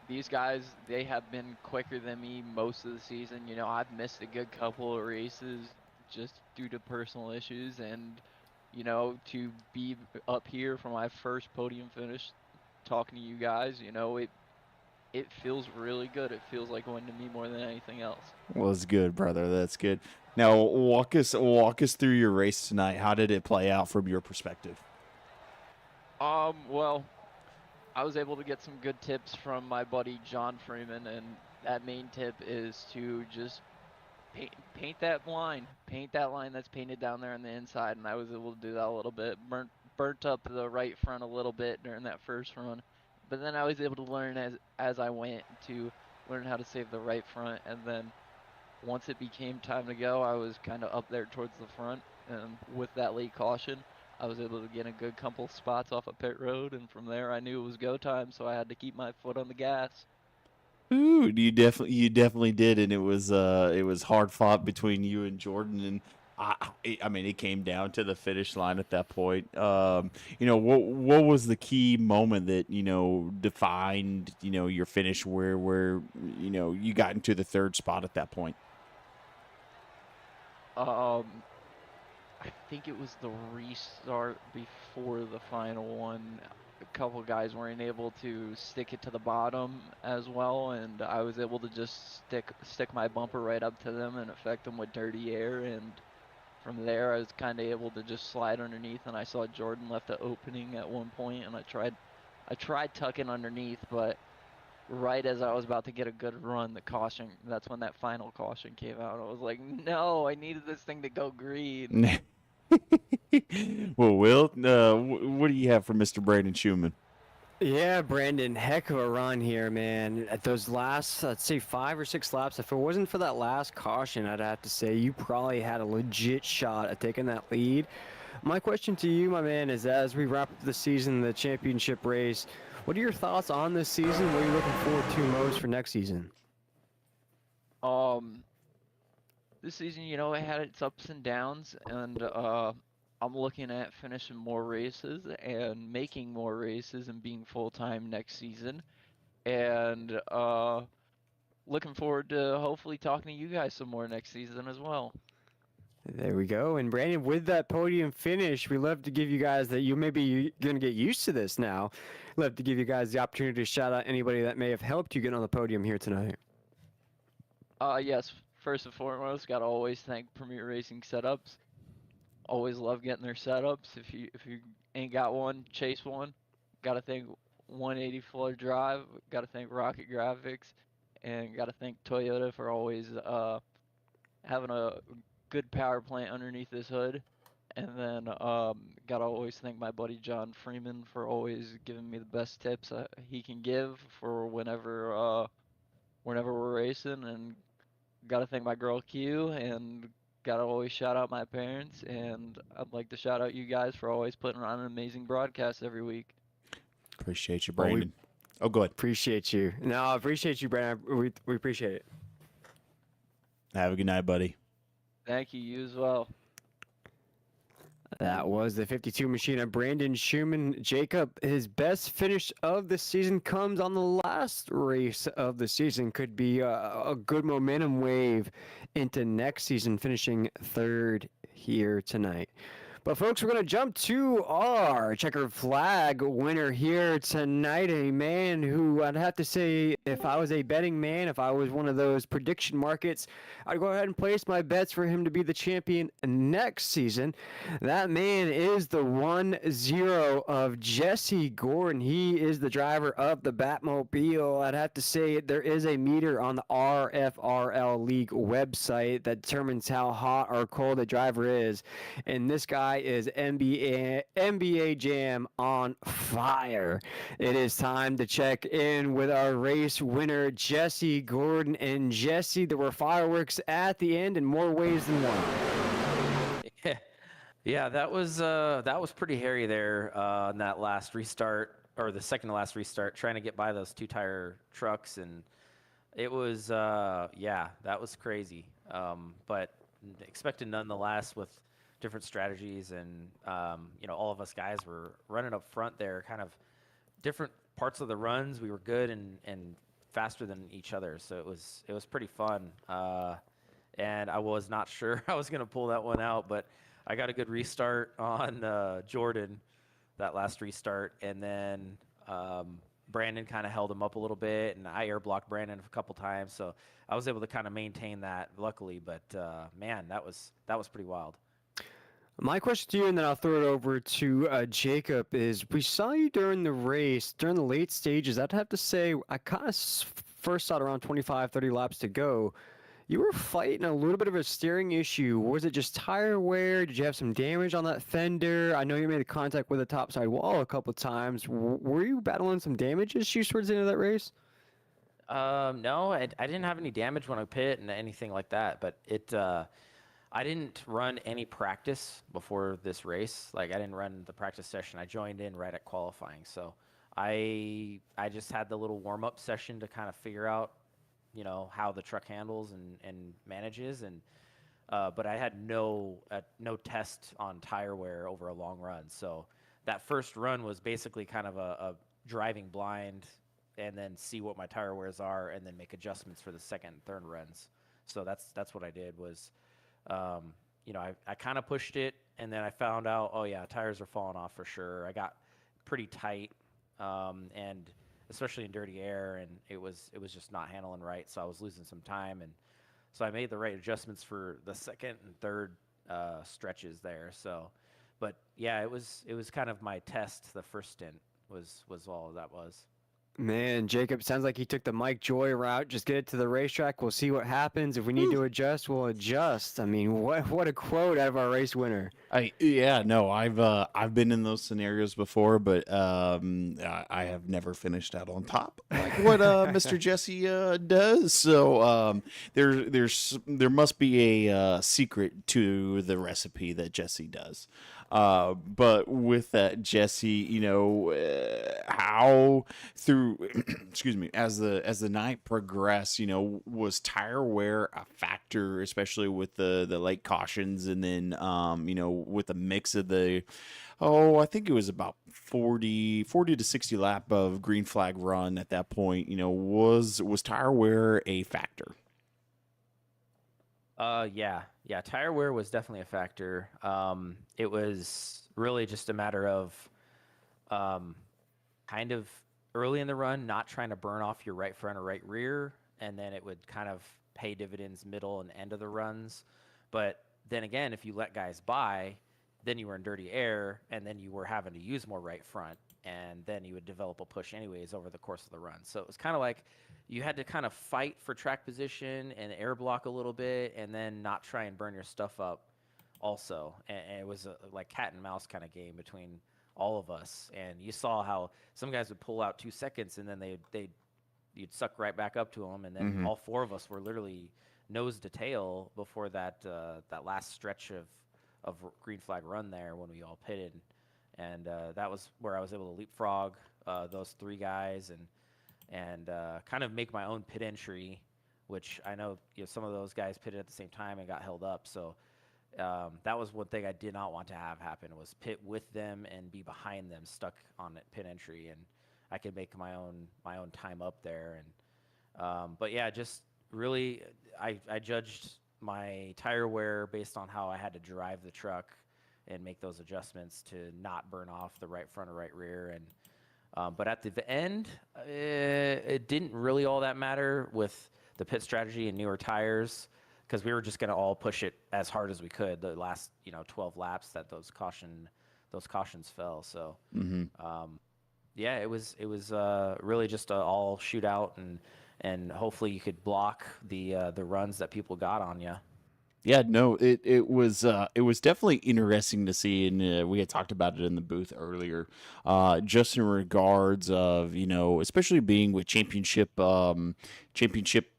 S12: these guys, they have been quicker than me most of the season. I've missed a good couple of races just due to personal issues, and to be up here for my first podium finish, talking to you guys, it feels really good. It feels like winning to me more than anything else.
S8: Well, it's good, brother. That's good. Now, walk us through your race tonight. How did it play out from your perspective?
S12: Well, I was able to get some good tips from my buddy John Freeman, and that main tip is to just paint that line that's painted down there on the inside, and I was able to do that a little bit. Burnt up the right front a little bit during that first run, but then I was able to learn as I went to learn how to save the right front, and then once it became time to go, I was kind of up there towards the front, and with that late caution, I was able to get a good couple spots off of pit road, and from there I knew it was go time, so I had to keep my foot on the gas.
S8: Ooh, you definitely did, and it was hard fought between you and Jordan. And I mean, it came down to the finish line at that point. What was the key moment that defined your finish where you got into the third spot at that point?
S12: I think it was the restart before the final one. A couple guys weren't able to stick it to the bottom as well, and I was able to just stick my bumper right up to them and affect them with dirty air. And from there, I was kind of able to just slide underneath. And I saw Jordan left an opening at one point, and I tried tucking underneath, but right as I was about to get a good run, the caution, that's when that final caution came out. I was like, no, I needed this thing to go green.
S8: Well, Will, what do you have for Mr. Brandon Schumann?
S4: Yeah, Brandon, heck of a run here, man. At those last, let's say 5 or 6 laps, if it wasn't for that last caution, I'd have to say you probably had a legit shot at taking that lead. My question to you, my man, is as we wrap up the season, the championship race, what are your thoughts on this season? What are you looking forward to most for next season?
S12: This season, it had its ups and downs, and I'm looking at finishing more races and making more races and being full-time next season. And looking forward to hopefully talking to you guys some more next season as well.
S4: There we go. And Brandon, with that podium finish, we love to give you guys that you may be going to get used to this now. Love to give you guys the opportunity to shout out anybody that may have helped you get on the podium here tonight.
S12: Yes, first and foremost, gotta always thank Premier Racing Setups. Always love getting their setups. If you ain't got one, chase one. Gotta thank 180 Floor Drive. Gotta thank Rocket Graphics, and gotta thank Toyota for always having a good power plant underneath this hood. And then gotta always thank my buddy John Freeman for always giving me the best tips he can give for whenever we're racing. And gotta thank my girl Q, and gotta always shout out my parents. And I'd like to shout out you guys for always putting on an amazing broadcast every week.
S8: Appreciate you, Brandon. Go ahead.
S4: Appreciate you. No, I appreciate you, Brandon. We appreciate it.
S8: Have a good night, buddy.
S12: Thank you. You as well.
S4: That was the 52 machine of Brandon Schumann. Jacob, his best finish of the season comes on the last race of the season. Could be a good momentum wave into next season, finishing third here tonight. But folks, we're going to jump to our checkered flag winner here tonight. A man who I'd have to say, if I was a betting man, if I was one of those prediction markets, I'd go ahead and place my bets for him to be the champion next season. That man is the 1-0 of Jesse Gordon. He is the driver of the Batmobile. I'd have to say there is a meter on the RFRL League website that determines how hot or cold a driver is. And this guy is NBA Jam on fire. It is time to check in with our race winner, Jesse Gordon. And Jesse, there were fireworks at the end in more ways than one.
S11: Yeah, that was pretty hairy there on that last restart, or the second to last restart, trying to get by those 2-tire trucks, and it was that was crazy. But expected nonetheless with different strategies, and all of us guys were running up front there, kind of different parts of the runs. We were good and faster than each other, so it was pretty fun. And I was not sure I was going to pull that one out, but I got a good restart on Jordan, that last restart, and then Brandon kind of held him up a little bit, and I air blocked Brandon a couple times, so I was able to kind of maintain that, luckily. But man, that was pretty wild.
S4: My question to you, and then I'll throw it over to Jacob, is we saw you during the race, during the late stages. I'd have to say I kind of first saw it around 25, 30 laps to go. You were fighting a little bit of a steering issue. Was it just tire wear? Did you have some damage on that fender? I know you made contact with the topside wall a couple of times. Were you battling some damage issues towards the end of that race?
S11: No, I didn't have any damage when I pit and anything like that, but I didn't run any practice before this race. Like, I didn't run the practice session. I joined in right at qualifying. So I just had the little warm-up session to kind of figure out, how the truck handles and manages. And but I had no test on tire wear over a long run. So that first run was basically kind of a driving blind, and then see what my tire wears are, and then make adjustments for the second and third runs. So that's what I did was, I kind of pushed it, and then I found out, oh yeah, tires are falling off for sure. I got pretty tight, and especially in dirty air, and it was just not handling right. So I was losing some time, and so I made the right adjustments for the second and third stretches there. So, but yeah, it was kind of my test. The first stint was all that was.
S4: Man, Jacob, sounds like he took the Mike Joy route. Just get it to the racetrack. We'll see what happens. If we need to adjust, we'll adjust. I mean, what a quote out of our race winner.
S8: I've been in those scenarios before, but I have never finished out on top like what Mr. Jesse does. So there must be a secret to the recipe that Jesse does. But with that, Jesse, how through excuse me, as the night progressed, was tire wear a factor, especially with the late cautions, and then with a mix of I think it was about 40 to 60 lap of green flag run at that point. Was tire wear a factor?
S11: Yeah. Tire wear was definitely a factor. It was really just a matter of, kind of early in the run, not trying to burn off your right front or right rear, and then it would kind of pay dividends middle and end of the runs. But then again, if you let guys by, then you were in dirty air, and then you were having to use more right front, and then you would develop a push anyways over the course of the run. So it was kind of like you had to kind of fight for track position and air block a little bit, and then not try and burn your stuff up also. And it was a like cat and mouse kind of game between all of us. And you saw how some guys would pull out 2 seconds, and then you'd suck right back up to them, and then all four of us were literally nose to tail before that last stretch of green flag run there when we all pitted. And that was where I was able to leapfrog those three guys and kind of make my own pit entry, which I know some of those guys pitted at the same time and got held up. So that was one thing I did not want to have happen, was pit with them and be behind them, stuck on pit entry, and I could make my own time up there. And but yeah, just really I judged my tire wear based on how I had to drive the truck and make those adjustments to not burn off the right front or right rear. And but at the end, it didn't really all that matter with the pit strategy and newer tires, because we were just going to all push it as hard as we could the last 12 laps that those cautions fell. So yeah, it was really just all shootout, and hopefully you could block the runs that people got on you.
S8: Yeah, no, it was definitely interesting to see, and we had talked about it in the booth earlier, just in regards of especially being with championship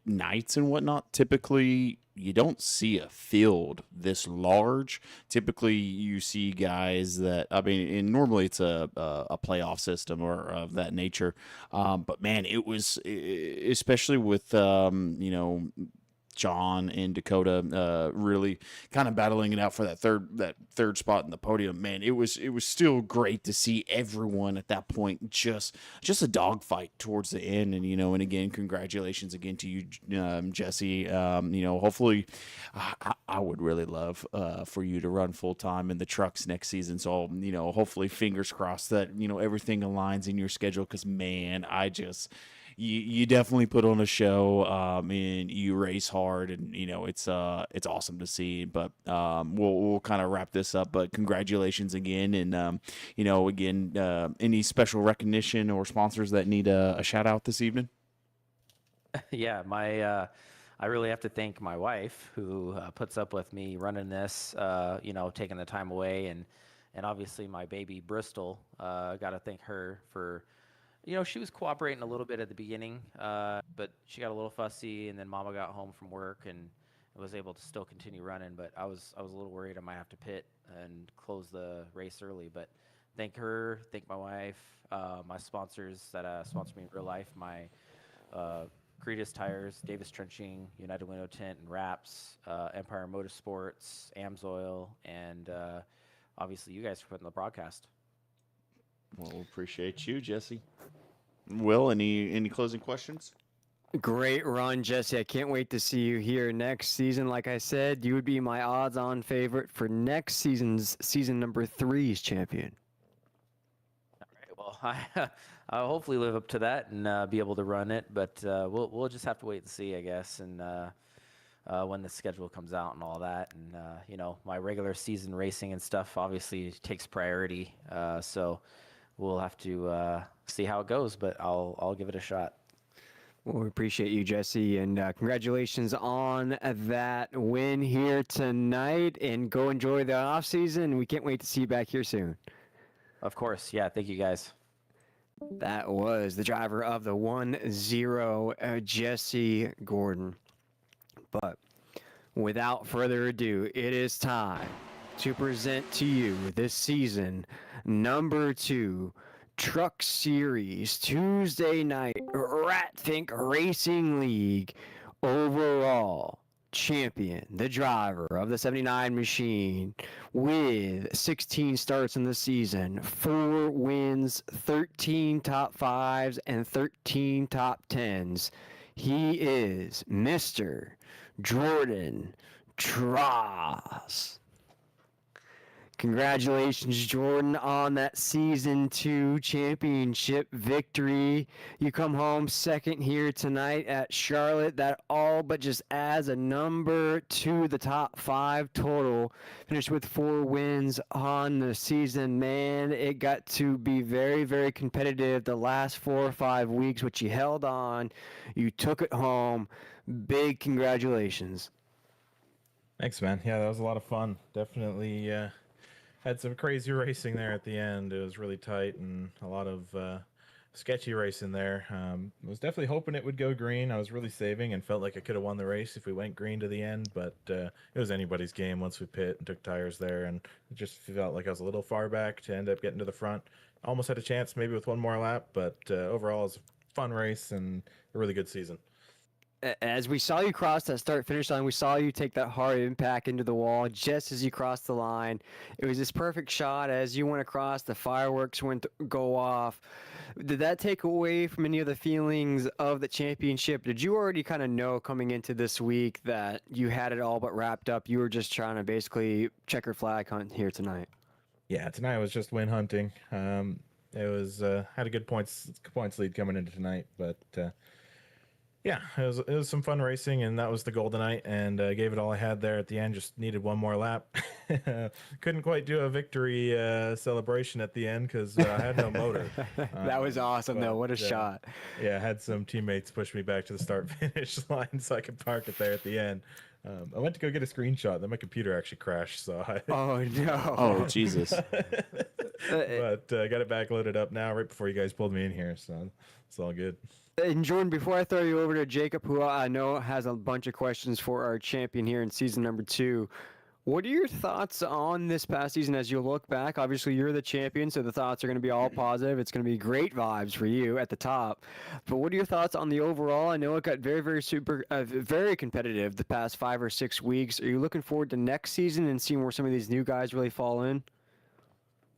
S8: nights and whatnot. Typically, you don't see a field this large. Typically, you see guys that and normally it's a playoff system or of that nature. But man, it was especially with John and Dakota really kind of battling it out for that third spot in the podium. Man, it was still great to see everyone at that point just a dogfight towards the end. And and again, congratulations again to you, Jesse. Hopefully, I would really love for you to run full time in the trucks next season. So hopefully, fingers crossed that everything aligns in your schedule. Because man, you definitely put on a show, and you race hard, and it's awesome to see. But we'll kind of wrap this up. But congratulations again, and again, any special recognition or sponsors that need a shout out this evening?
S11: Yeah, I really have to thank my wife, who puts up with me running this, taking the time away, and obviously my baby Bristol. Got to thank her for. She was cooperating a little bit at the beginning, but she got a little fussy, and then Mama got home from work and was able to still continue running. But I was a little worried I might have to pit and close the race early. But thank her, thank my wife, my sponsors that sponsor me in real life, my Creedus Tires, Davis Trenching, United Window Tint and Wraps, Empire Motorsports, Amsoil, and obviously you guys for putting the broadcast.
S8: Well, appreciate you, Jesse. Will, any closing questions?
S4: Great run, Jesse. I can't wait to see you here next season. Like I said, you would be my odds-on favorite for next season's season number 3's champion.
S11: All right. Well, I'll hopefully live up to that and be able to run it, but we'll just have to wait and see, I guess, and when the schedule comes out and all that, and my regular season racing and stuff obviously takes priority, so we'll have to see how it goes, but I'll give it a shot.
S4: Well, we appreciate you, Jesse, and congratulations on that win here tonight. And go enjoy the off season. We can't wait to see you back here soon.
S11: Of course, yeah. Thank you, guys.
S4: That was the driver of the 1-0, Jesse Gordon. But without further ado, it is time to present to you this season number 2 Truck Series Tuesday night Ratfink Racing League overall champion, the driver of the 79 machine with 16 starts in the season, 4 wins, 13 top 5s, and 13 top 10s. He is Mr. Jordan Tross. Congratulations, Jordan, on that Season 2 championship victory. You come home second here tonight at Charlotte. That all but just adds a number to the top 5 total. Finished with 4 wins on the season. Man, it got to be very, very competitive the last 4 or 5 weeks, which you held on. You took it home. Big congratulations.
S13: Thanks, man. Yeah, that was a lot of fun. Definitely had some crazy racing there at the end. It was really tight and a lot of sketchy racing there. I was definitely hoping it would go green. I was really saving and felt like I could have won the race if we went green to the end, but it was anybody's game once we pit and took tires there, and it just felt like I was a little far back to end up getting to the front. Almost had a chance maybe with one more lap, but overall it was a fun race and a really good season.
S4: As we saw you cross that start-finish line, we saw you take that hard impact into the wall just as you crossed the line. It was this perfect shot as you went across, the fireworks went to go off. Did that take away from any of the feelings of the championship? Did you already kind of know coming into this week that you had it all but wrapped up? You were just trying to basically checker flag hunt here tonight.
S13: Yeah, tonight was just win hunting. It was had a good points lead coming into tonight, but yeah, it was some fun racing, and that was the goal tonight, and gave it all I had there at the end. Just needed one more lap. Couldn't quite do a victory celebration at the end because I had no motor.
S4: That was awesome, though. What a shot.
S13: Yeah, I had some teammates push me back to the start-finish line so I could park it there at the end. I went to go get a screenshot, then my computer actually crashed. So
S4: oh, no.
S8: Oh, Jesus.
S13: But I got it back loaded up now right before you guys pulled me in here, so it's all good.
S4: And Jordan, before I throw you over to Jacob, who I know has a bunch of questions for our champion here in season number 2, what are your thoughts on this past season as you look back? Obviously, you're the champion, so the thoughts are going to be all positive. It's going to be great vibes for you at the top. But what are your thoughts on the overall? I know it got very, very very competitive the past 5 or 6 weeks. Are you looking forward to next season and seeing where some of these new guys really fall in?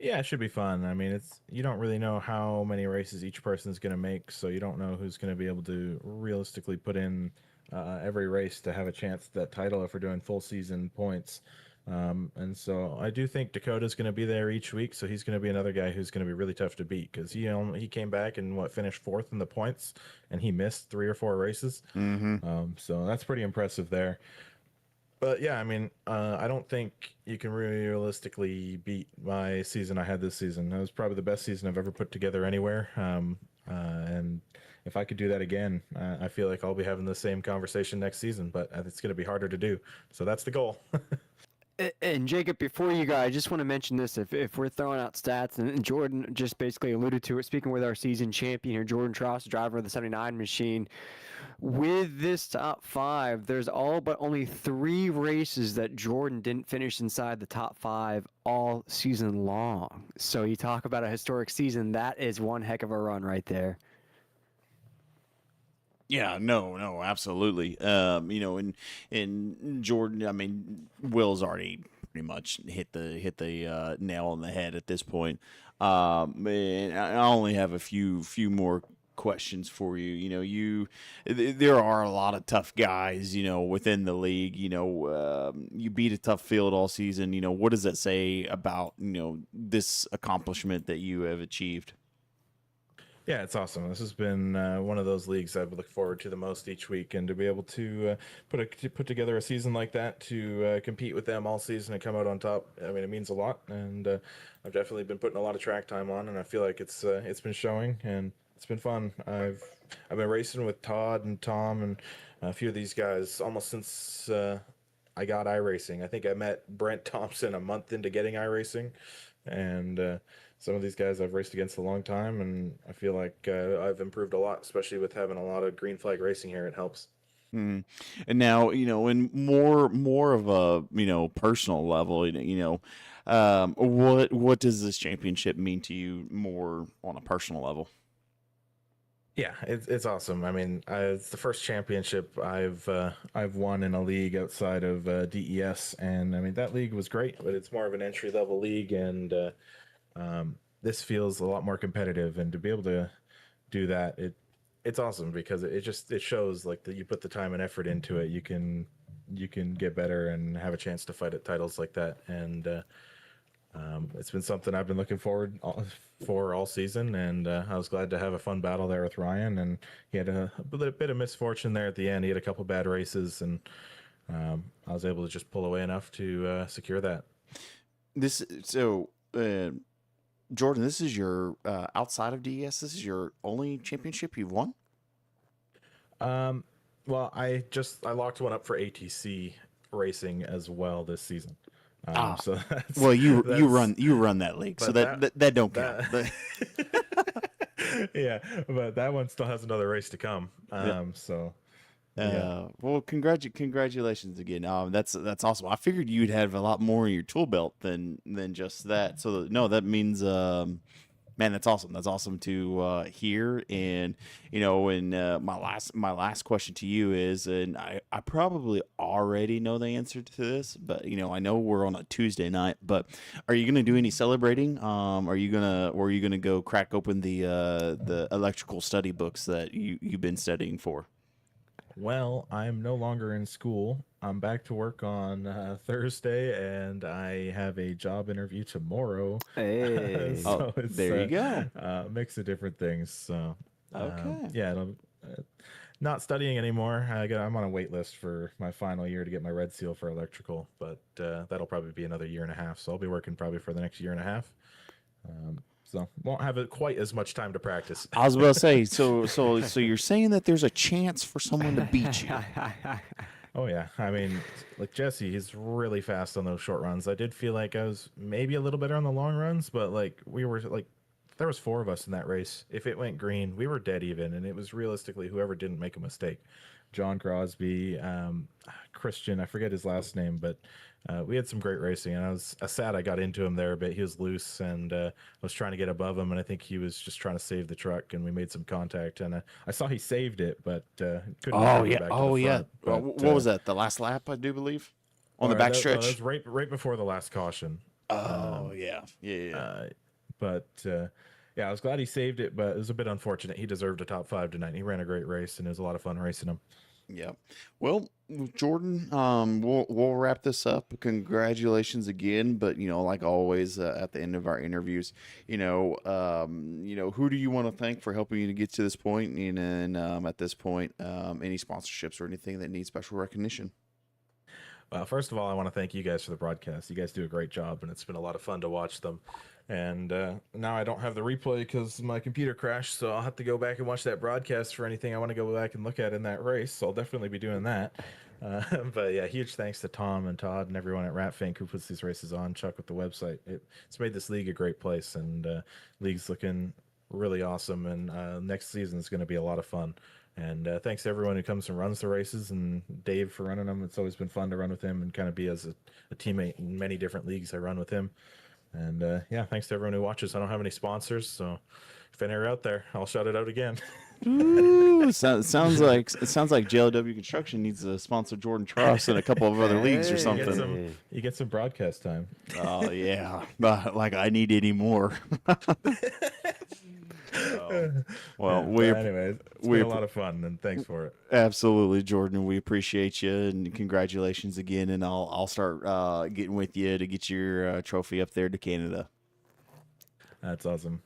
S13: Yeah, it should be fun. I mean, you don't really know how many races each person's going to make, so you don't know who's going to be able to realistically put in every race to have a chance at that title if we're doing full season points. And so I do think Dakota's going to be there each week, so he's going to be another guy who's going to be really tough to beat because he came back and finished 4th in the points, and he missed 3 or 4 races.
S8: Mm-hmm.
S13: So that's pretty impressive there. But yeah, I mean, I don't think you can realistically beat my season I had this season. That was probably the best season I've ever put together anywhere. And if I could do that again, I feel like I'll be having the same conversation next season, but it's going to be harder to do. So that's the goal.
S4: And Jacob, before you go, I just want to mention this. If we're throwing out stats, and Jordan just basically alluded to it, speaking with our season champion here, Jordan Tross, driver of the 79 machine, with this top 5, there's all but only 3 races that Jordan didn't finish inside the top 5 all season long. So you talk about a historic season, that is one heck of a run right there.
S8: Yeah, no, absolutely. And Jordan, I mean, Will's already pretty much hit the nail on the head at this point. And I only have a few more questions for you. There are a lot of tough guys, within the league. You beat a tough field all season. What does that say about this accomplishment that you have achieved?
S13: Yeah, it's awesome. This has been one of those leagues I've looked forward to the most each week, and to be able to put together a season like that, to compete with them all season and come out on top. I mean, it means a lot, and I've definitely been putting a lot of track time on, and I feel like it's been showing, and it's been fun. I've been racing with Todd and Tom and a few of these guys almost since I got iRacing. I think I met Brent Thompson a month into getting iRacing, and some of these guys I've raced against a long time, and I feel like I've improved a lot, especially with having a lot of green flag racing here. It helps.
S8: Mm. And now, in more of a personal level, what does this championship mean to you more on a personal level?
S13: Yeah, it's awesome. I mean, it's the first championship I've won in a league outside of DES, and I mean that league was great, but it's more of an entry level league, and this feels a lot more competitive. And to be able to do that, it's awesome because it shows like that you put the time and effort into it. You can get better and have a chance to fight at titles like that, and it's been something I've been looking forward for all season, and I was glad to have a fun battle there with Ryan. And he had a bit of misfortune there at the end. He had a couple bad races, and I was able to just pull away enough to secure that.
S8: Jordan, this is your outside of DES. This is your only championship you've won.
S13: Well, I locked one up for ATC racing as well this season. So
S8: well, you run that league, so that don't count.
S13: Yeah, but that one still has another race to come. So. Yeah.
S8: Well, congratulations again. That's awesome. I figured you'd have a lot more in your tool belt than just that. So no, that means man, that's awesome. That's awesome to hear. And my last question to you is, and I probably already know the answer to this, but I know we're on a Tuesday night, but are you gonna do any celebrating? Are you gonna go crack open the electrical study books that you've been studying for?
S13: Well, I'm no longer in school. I'm back to work on Thursday, and I have a job interview tomorrow.
S4: Hey,
S13: so it's
S8: there you go.
S13: Mix of different things. So
S8: Okay.
S13: yeah, not studying anymore. I'm on a wait list for my final year to get my red seal for electrical, but that'll probably be another year and a half. So I'll be working probably for the next year and a half. So won't have quite as much time to practice.
S8: I was about to say, so you're saying that there's a chance for someone to beat you?
S13: Oh yeah, I mean, like Jesse, he's really fast on those short runs. I did feel like I was maybe a little better on the long runs, but like there was 4 of us in that race. If it went green, we were dead even, and it was realistically whoever didn't make a mistake. John Crosby, Christian, I forget his last name, but we had some great racing, and I was sad I got into him there a bit. He was loose, and I was trying to get above him, and I think he was just trying to save the truck, and we made some contact, and I saw he saved it, but couldn't.
S8: Oh yeah,
S13: back to the front.
S8: But, what was that? The last lap, I do believe, on the backstretch.
S13: That was right before the last caution.
S8: Oh yeah.
S13: But yeah, I was glad he saved it, but it was a bit unfortunate. He deserved a top 5 tonight. He ran a great race, and it was a lot of fun racing him.
S8: Yeah. Well, Jordan, we'll wrap this up. Congratulations again, but like always at the end of our interviews, who do you want to thank for helping you to get to this point? And then at this point, any sponsorships or anything that needs special recognition?
S13: Well, first of all, I want to thank you guys for the broadcast. You guys do a great job, and it's been a lot of fun to watch them. And now I don't have the replay because my computer crashed, so I'll have to go back and watch that broadcast for anything I want to go back and look at in that race. So I'll definitely be doing that. But yeah, huge thanks to Tom and Todd and everyone at Ratfink who puts these races on. Chuck with the website. It's made this league a great place, and league's looking really awesome. And next season is going to be a lot of fun. And thanks to everyone who comes and runs the races, and Dave for running them. It's always been fun to run with him and kind of be as a teammate in many different leagues I run with him. And yeah, thanks to everyone who watches. I don't have any sponsors, so if any are out there, I'll shout it out again.
S8: Ooh, sounds like JLW Construction needs to sponsor Jordan Truss and a couple of other leagues or something.
S13: You get some broadcast time.
S8: Oh yeah, like I need any more. Well,
S13: anyways, it's been a lot of fun, and thanks for it.
S8: Absolutely, Jordan. We appreciate you, and congratulations again. And I'll start getting with you to get your trophy up there to Canada.
S13: That's awesome.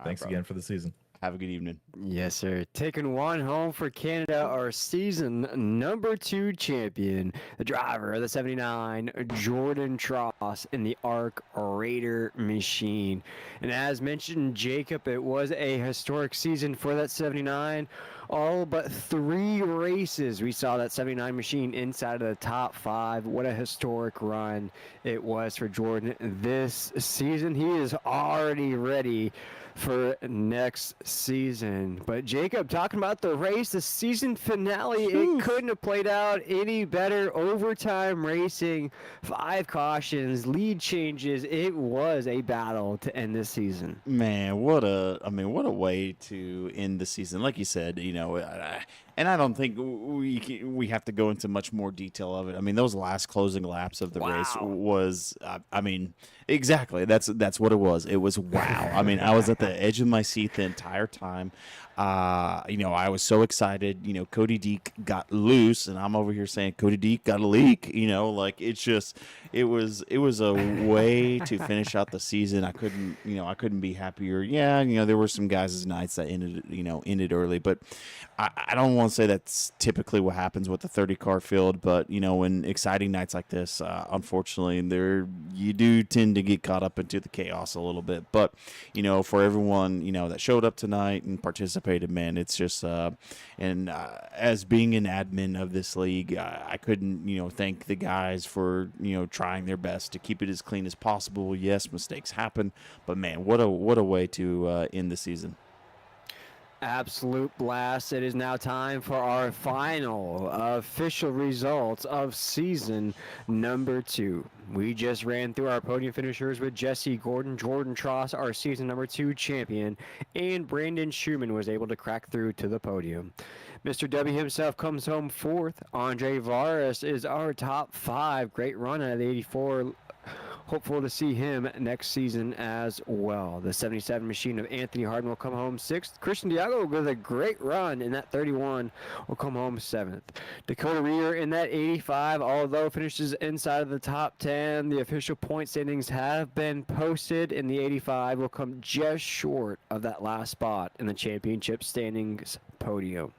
S13: Thanks again for the season.
S8: Have a good evening.
S4: Yes, sir. Taking one home for Canada, our season number 2 champion, the driver of the 79, Jordan Tross, in the Arc Raider machine. And as mentioned, Jacob, it was a historic season for that 79. All but 3 races, we saw that 79 machine inside of the top 5. What a historic run it was for Jordan this season. He is already ready for next season. But Jacob, talking about the race, the season finale, it couldn't have played out any better. Overtime racing, 5 cautions, lead changes. It was a battle to end this season.
S8: Man, what a way to end the season. Like you said, and I don't think we have to go into much more detail of it. I mean, those last closing laps of the race was, exactly. That's what it was. It was wow. I mean, I was at the edge of my seat the entire time. I was so excited. Cody Deek got loose, and I'm over here saying Cody Deek got a leak. It was a way to finish out the season. I couldn't be happier. Yeah, there were some guys' nights that ended early, but I don't want to say that's typically what happens with the 30-car field. But in exciting nights like this, unfortunately, you do tend to get caught up into the chaos a little bit. But for everyone that showed up tonight and participated, man, it's just as being an admin of this league, I couldn't thank the guys for trying their best to keep it as clean as possible. Yes, mistakes happen, but man, what a way to end the season.
S4: Absolute blast. It is now time for our final official results of season number 2. We just ran through our podium finishers with Jesse Gordon, Jordan Tross, our season number 2 champion, and Brandon Schumann was able to crack through to the podium. Mr. W himself comes home 4th. Andre Varas is our top 5. Great run out of the 84. Hopeful to see him next season as well. The 77 machine of Anthony Harden will come home 6th. Christian Diago with a great run in that 31 will come home 7th. Dakota Rear in that 85, although finishes inside of the top 10, the official point standings have been posted, in the 85 will come just short of that last spot in the championship standings podium.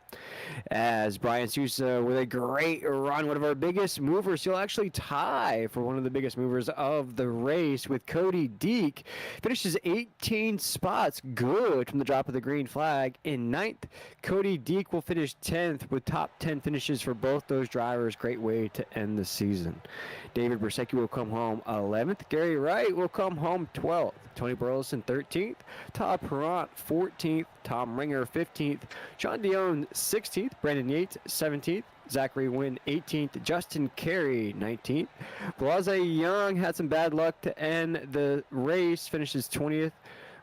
S4: As Brian Sousa with a great run, one of our biggest movers, he'll actually tie for one of the biggest movers of the race with Cody Deek. Finishes 18 spots good from the drop of the green flag. In 9th, Cody Deek will finish 10th with top 10 finishes for both those drivers. Great way to end the season. David Bersecki will come home 11th. Gary Wright will come home 12th. Tony Burleson 13th. Todd Perrant 14th. Tom Ringer 15th. John Dion 16th. Brandon Yates 17th. Zachary Wynn 18th. Justin Carey 19th. Blase Young had some bad luck to end the race. Finishes 20th.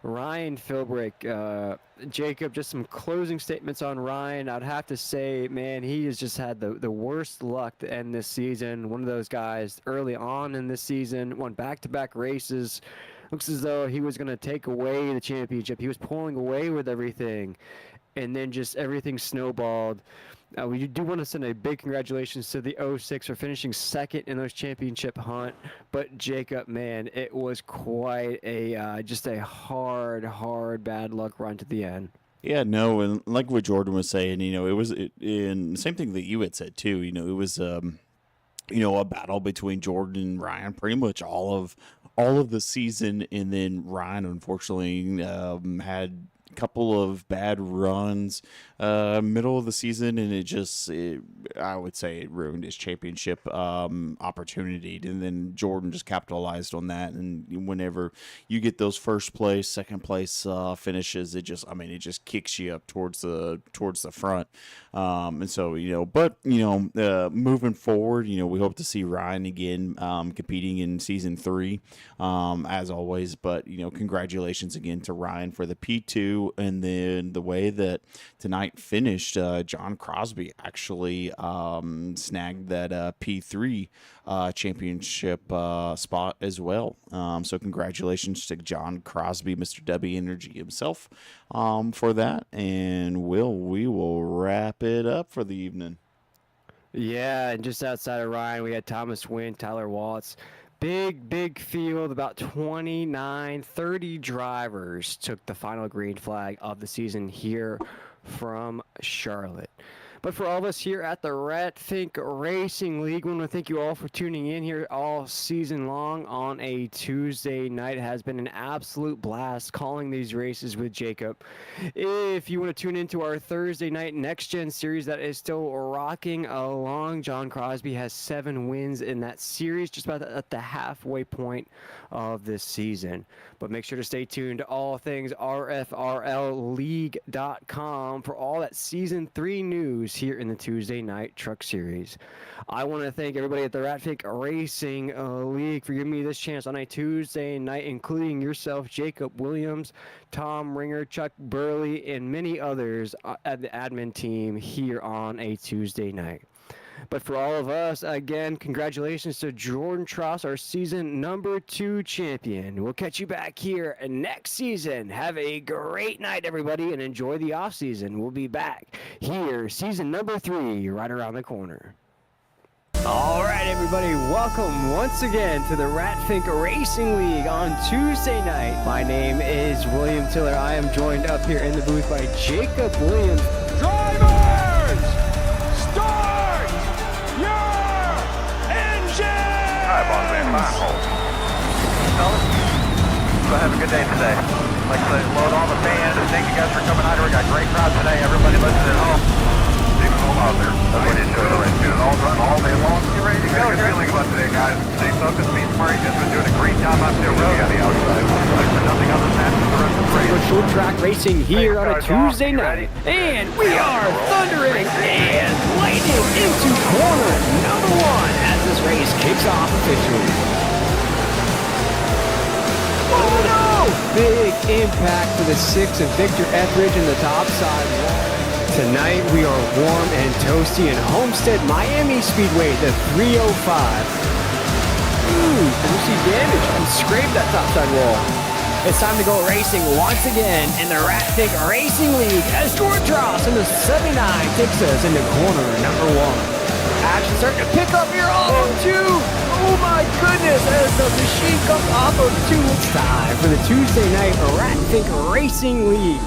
S4: Ryan Philbrick, Jacob, just some closing statements on Ryan. I'd have to say, man, he has just had the worst luck to end this season. One of those guys early on in this season, won back-to-back races. Looks as though he was going to take away the championship. He was pulling away with everything, and then just everything snowballed. We do want to send a big congratulations to the 06 for finishing 2nd in those championship hunt. But Jacob, man, it was quite a just a hard bad luck run to the end.
S8: Yeah, no, and like what Jordan was saying, it was in same thing that you had said too. It was a battle between Jordan and Ryan pretty much all of the season, and then Ryan unfortunately had couple of bad runs middle of the season, and I would say it ruined his championship opportunity. And then Jordan just capitalized on that, and whenever you get those first place, second place finishes, it just kicks you up towards the front. And so moving forward, we hope to see Ryan again competing in season 3 as always. But congratulations again to Ryan for the P2 too. And then the way that tonight finished, John Crosby actually snagged that P3 championship spot as well. So congratulations to John Crosby, Mr. W Energy himself, for that. And we will wrap it up for the evening.
S4: Yeah, and just outside of Ryan, we had Thomas Wynn, Tyler Watts. Big field, about 30 drivers took the final green flag of the season here from Charlotte. But for all of us here at the Rat Think Racing League, we want to thank you all for tuning in here all season long on a Tuesday night. It has been an absolute blast calling these races with Jacob. If you want to tune into our Thursday night Next Gen series that is still rocking along, John Crosby has 7 wins in that series, just about at the halfway point of this season. But make sure to stay tuned to all things RFRLleague.com for all that Season 3 news here in the Tuesday Night Truck Series. I want to thank everybody at the Ratfink Racing League for giving me this chance on a Tuesday night, including yourself, Jacob Williams, Tom Ringer, Chuck Burley, and many others at the admin team here on a Tuesday night. But for all of us, again, congratulations to Jordan Tross, our season number 2 champion. We'll catch you back here next season. Have a great night, everybody, and enjoy the off season. We'll be back here, season number 3, right around the corner. All right, everybody, welcome once again to the Ratfink Racing League on Tuesday night. My name is William Tiller. I am joined up here in the booth by Jacob Williams.
S5: Drivers, start your engine!
S6: Hi, boss man, fine hole. Fellas, so have a good day today. Like I said, load all the fans, and thank you guys for coming out here. We got a great crowd today. Everybody listening at home. Stay home out there. Everybody enjoy the race. Doing all run all day long. Get ready to go. Good feeling about today, guys. Stay focused, be smart. You guys been doing a great job out there really on the outside. Like for nothing other than that for the rest of the race.
S4: Short track racing here on a Tuesday night. And we are thundering and lightning into corner number 1 as this race kicks off officially. Oh no! Big impact for the 6 of Victor Etheridge in the top side wall. Tonight we are warm and toasty in Homestead, Miami Speedway, the 305. Ooh, can you see damage? And scrape that topside wall. It's time to go racing once again in the Ratfink Racing League as George Ross in the 79 takes us into corner number 1. Action starting to pick up here off of 2. Oh my goodness, as the machine comes off of 2. It's time for the Tuesday night Ratfink Racing League.